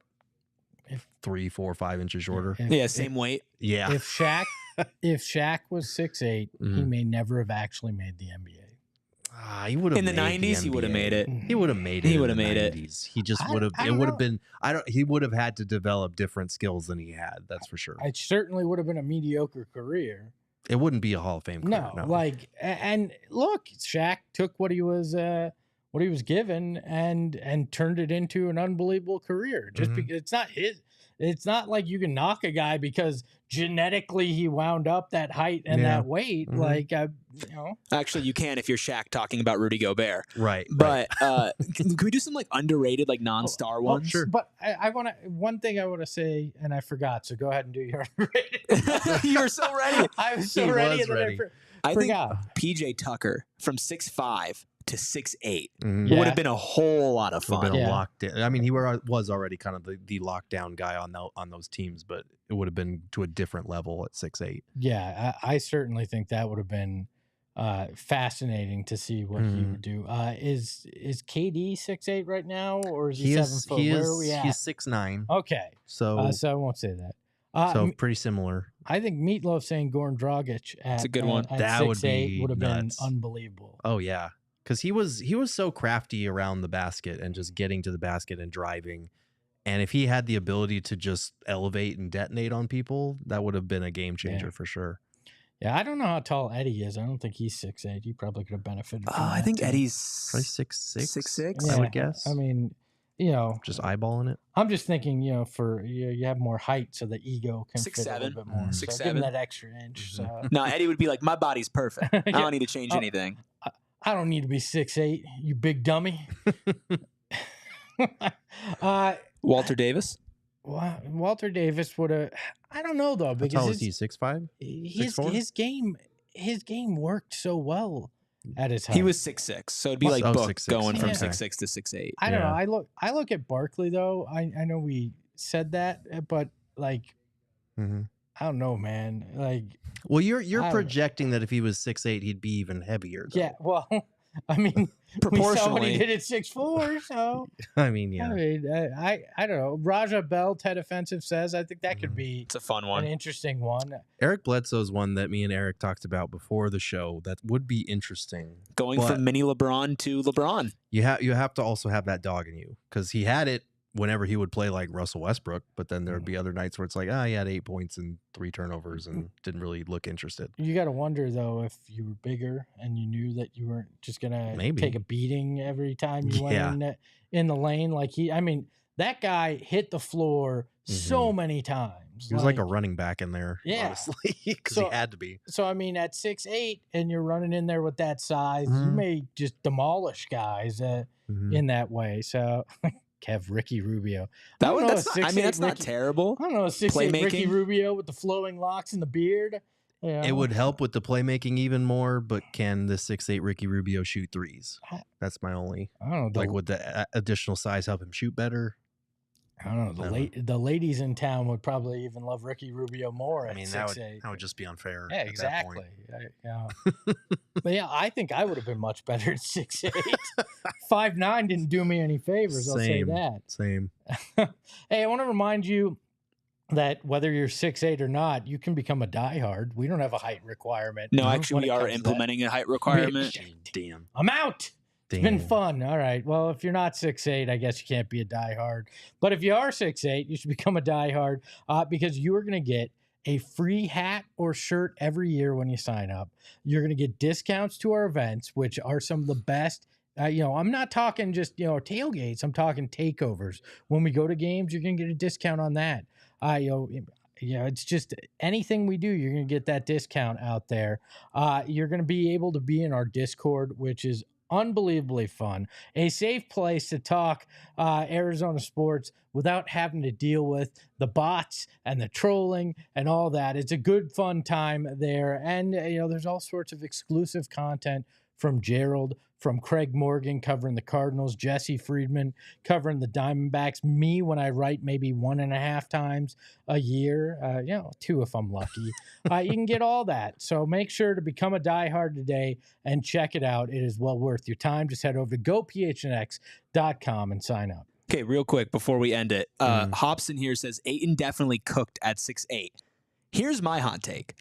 3, 4, 5 inches shorter. Same weight. Yeah. If Shaq was 6'8", he may never have actually made the NBA. He would have in the 90s. He would have made it. He would have made it. He would have made it. He just would have. It would have been. He would have had to develop different skills than he had. That's for sure. It certainly would have been a mediocre career. It wouldn't be a Hall of Fame career. No, and look, Shaq took what he was given and turned it into an unbelievable career. Just because it's not his. It's not like you can knock a guy because genetically he wound up that height and that weight. Actually, you can if you're Shaq talking about Rudy Gobert. Right. But can we do some underrated non-star ones? Sure. But I want to one thing I want to say, and I forgot. So go ahead and do your underrated. You were so ready. I was so ready. And then I forgot. think PJ Tucker from 6'5" to 6'8" Yeah. would have been a whole lot of fun. Would have been a lockdown. I mean, he was already kind of the lockdown guy on those teams, but it would have been to a different level at 6'8". Yeah, I certainly think that would have been fascinating to see what he would do. Is KD 6'8" right now, or is he 7 foot? Where are we at? He's 6'9". Okay, so I won't say that. So pretty similar. I think Meatloaf saying Goran Dragic That's a good one. That would be would have been nuts. unbelievable. Oh yeah, because he was so crafty around the basket and just getting to the basket and driving. And if he had the ability to just elevate and detonate on people, that would have been a game changer for sure. Yeah, I don't know how tall Eddie is. I don't think he's 6'8". He probably could have benefited from that I think too. Eddie's Probably 6'6". 6'6". I would guess. I mean, just eyeballing it. I'm just thinking, for you have more height, so the ego can fit a little bit more. 6'7". So give him that extra inch. So. No, Eddie would be like, my body's perfect. I don't need to change anything. I don't need to be 6'8", you big dummy. Walter Davis? Walter Davis would have. I don't know though, because how tall is he? 6'5"? His game worked so well at his height. He was 6'6", so it'd be like Book 6'6". going from Okay. 6'6" to 6'8". I don't know. I look at Barkley though. I know we said that, but I don't know, man. Well, you're projecting that if he was 6'8", he'd be even heavier. Though. Yeah. Well, I mean, we saw what Proportionally. he did at 6'4", so I mean, yeah. I mean, I don't know. Raja Bell, Ted Offensive says, I think that could be It's a fun an one. interesting one. Eric Bledsoe's one that me and Eric talked about before the show that would be interesting. Going But from mini LeBron to LeBron. you have to also have that dog in you because he had it whenever he would play like Russell Westbrook, but then there would be other nights where it's like, he had 8 points and 3 turnovers and didn't really look interested. You got to wonder, though, if you were bigger and you knew that you weren't just going to take a beating every time you went in the lane. Like that guy hit the floor so many times. He was like a running back in there, Yeah. honestly, because he had to be. So, I mean, at 6'8", and you're running in there with that size, you may just demolish guys in that way. So, Kev, Ricky Rubio. That's not terrible. I don't know, a 6'8" Ricky Rubio with the flowing locks and the beard. Yeah. It would help with the playmaking even more, but can the 6'8" Ricky Rubio shoot threes? That's my only. I don't know. Would the additional size help him shoot better? I don't know. The ladies in town would probably even love Ricky Rubio more at 6'8". That would just be unfair. Yeah, exactly. But yeah, I think I would have been much better at 6'8". 5'9" didn't do me any favors. I'll say that. Same. Hey, I want to remind you that whether you're 6'8" or not, you can become a diehard. We don't have a height requirement. No, actually, we are implementing a height requirement. Damn. I'm out. It's been fun. All right. Well, if you're not 6'8", I guess you can't be a diehard. But if you are 6'8", you should become a diehard because you are going to get a free hat or shirt every year when you sign up. You're going to get discounts to our events, which are some of the best. I'm not talking just, tailgates. I'm talking takeovers. When we go to games, you're going to get a discount on that. It's just anything we do, you're going to get that discount out there. You're going to be able to be in our Discord, which is unbelievably fun. A safe place to talk Arizona sports without having to deal with the bots and the trolling and all that. It's a good, fun time there. And, there's all sorts of exclusive content from Gerald, from Craig Morgan covering the Cardinals, Jesse Friedman covering the Diamondbacks, me when I write maybe 1.5 times a year, 2 if I'm lucky. You can get all that. So make sure to become a diehard today and check it out. It is well worth your time. Just head over to gophnx.com and sign up. Okay, real quick before we end it. Hobson here says Ayton definitely cooked at 6'8". Here's my hot take.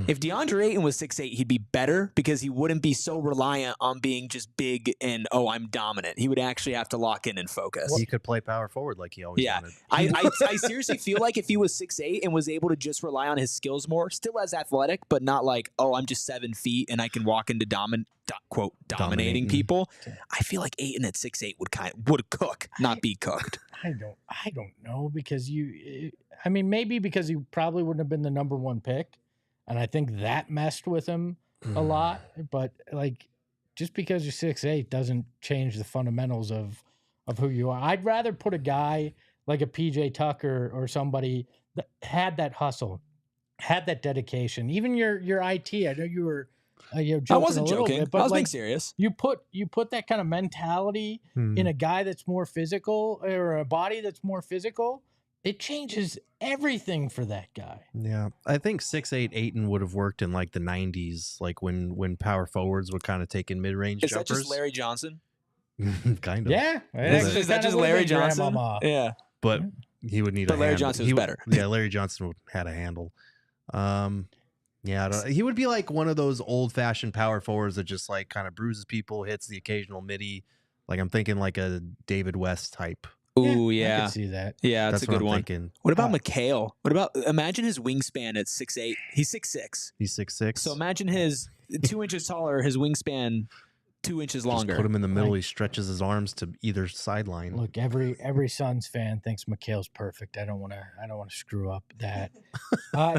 If DeAndre Ayton was 6'8", he'd be better because he wouldn't be so reliant on being just big and, I'm dominant. He would actually have to lock in and focus. He could play power forward like he always wanted. I seriously feel like if he was 6'8" and was able to just rely on his skills more, still as athletic, but not like, I'm just 7 feet and I can walk into dominating people. I feel like Ayton at 6'8" would cook, not be cooked. I don't know because maybe because he probably wouldn't have been the number 1 pick. And I think that messed with him a lot. But, just because you're 6'8" doesn't change the fundamentals of who you are. I'd rather put a guy like a PJ Tucker or somebody that had that hustle, had that dedication. Even your IT, I know you were joking I wasn't a little joking. bit, but I was being serious. You put that kind of mentality in a guy that's more physical or a body that's more physical. It changes everything for that guy. Yeah. I think 6'8" Ayton would have worked in like the 90s, like when power forwards would kind of take in mid-range jumpers. Is that just Larry Johnson? Kind of. Yeah. Is that just Larry Johnson? Yeah. But he would need a Larry handle. Johnson was better. Yeah, Larry Johnson had a handle. He would be like one of those old-fashioned power forwards that just like kind of bruises people, hits the occasional midi. Like I'm thinking like a David West type. Ooh, yeah. I can see that. Yeah, that's a good one. Thinking. What about McHale? Imagine his wingspan at 6'8". He's 6'6". He's 6'6". So imagine his 2 inches taller, his wingspan 2 inches longer. Just put him in the middle. He stretches his arms to either sideline. Look, every Suns fan thinks McHale's perfect. I don't want to screw up that.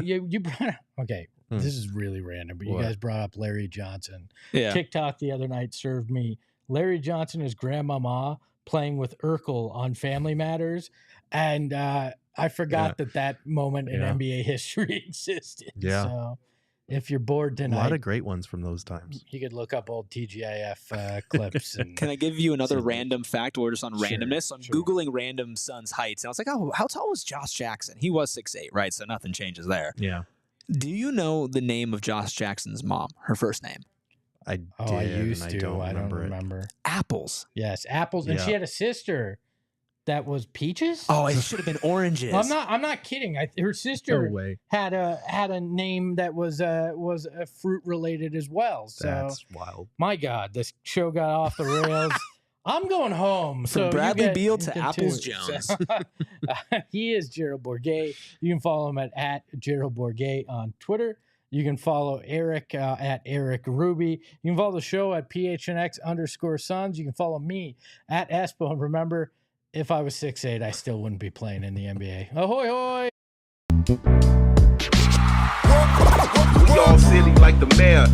You brought okay. This is really random, but you guys brought up Larry Johnson. Yeah. TikTok the other night served me Larry Johnson as grandmama playing with Urkel on Family Matters, and I forgot that moment in NBA history existed. Yeah. So if you're bored tonight, a lot of great ones from those times. You could look up old TGIF clips. And Can I give you another random fact? We're just on randomness. I'm Googling random Suns heights, and I was like, how tall was Josh Jackson? He was 6'8", right? So nothing changes there. Yeah. Do you know the name of Josh Jackson's mom? Her first name? I did. Oh, I used and to. I don't remember it. remember. Apples. Yes, apples. And she had a sister that was peaches. Oh, it should have been oranges. I'm not kidding. Her No sister way. had a name that was a fruit related as well. So That's wild. my God, this show got off the rails. I'm going home. From So Bradley you get Beal to into Apples it. Jones. He is Gerald Bourguet. You can follow him at Gerald Bourguet on Twitter. You can follow Eric at Eric Ruby. You can follow the show at PHNX_Suns. You can follow me at Espo. And remember, if I was 6'8", I still wouldn't be playing in the NBA. Ahoy, hoy! We all silly like the mayor.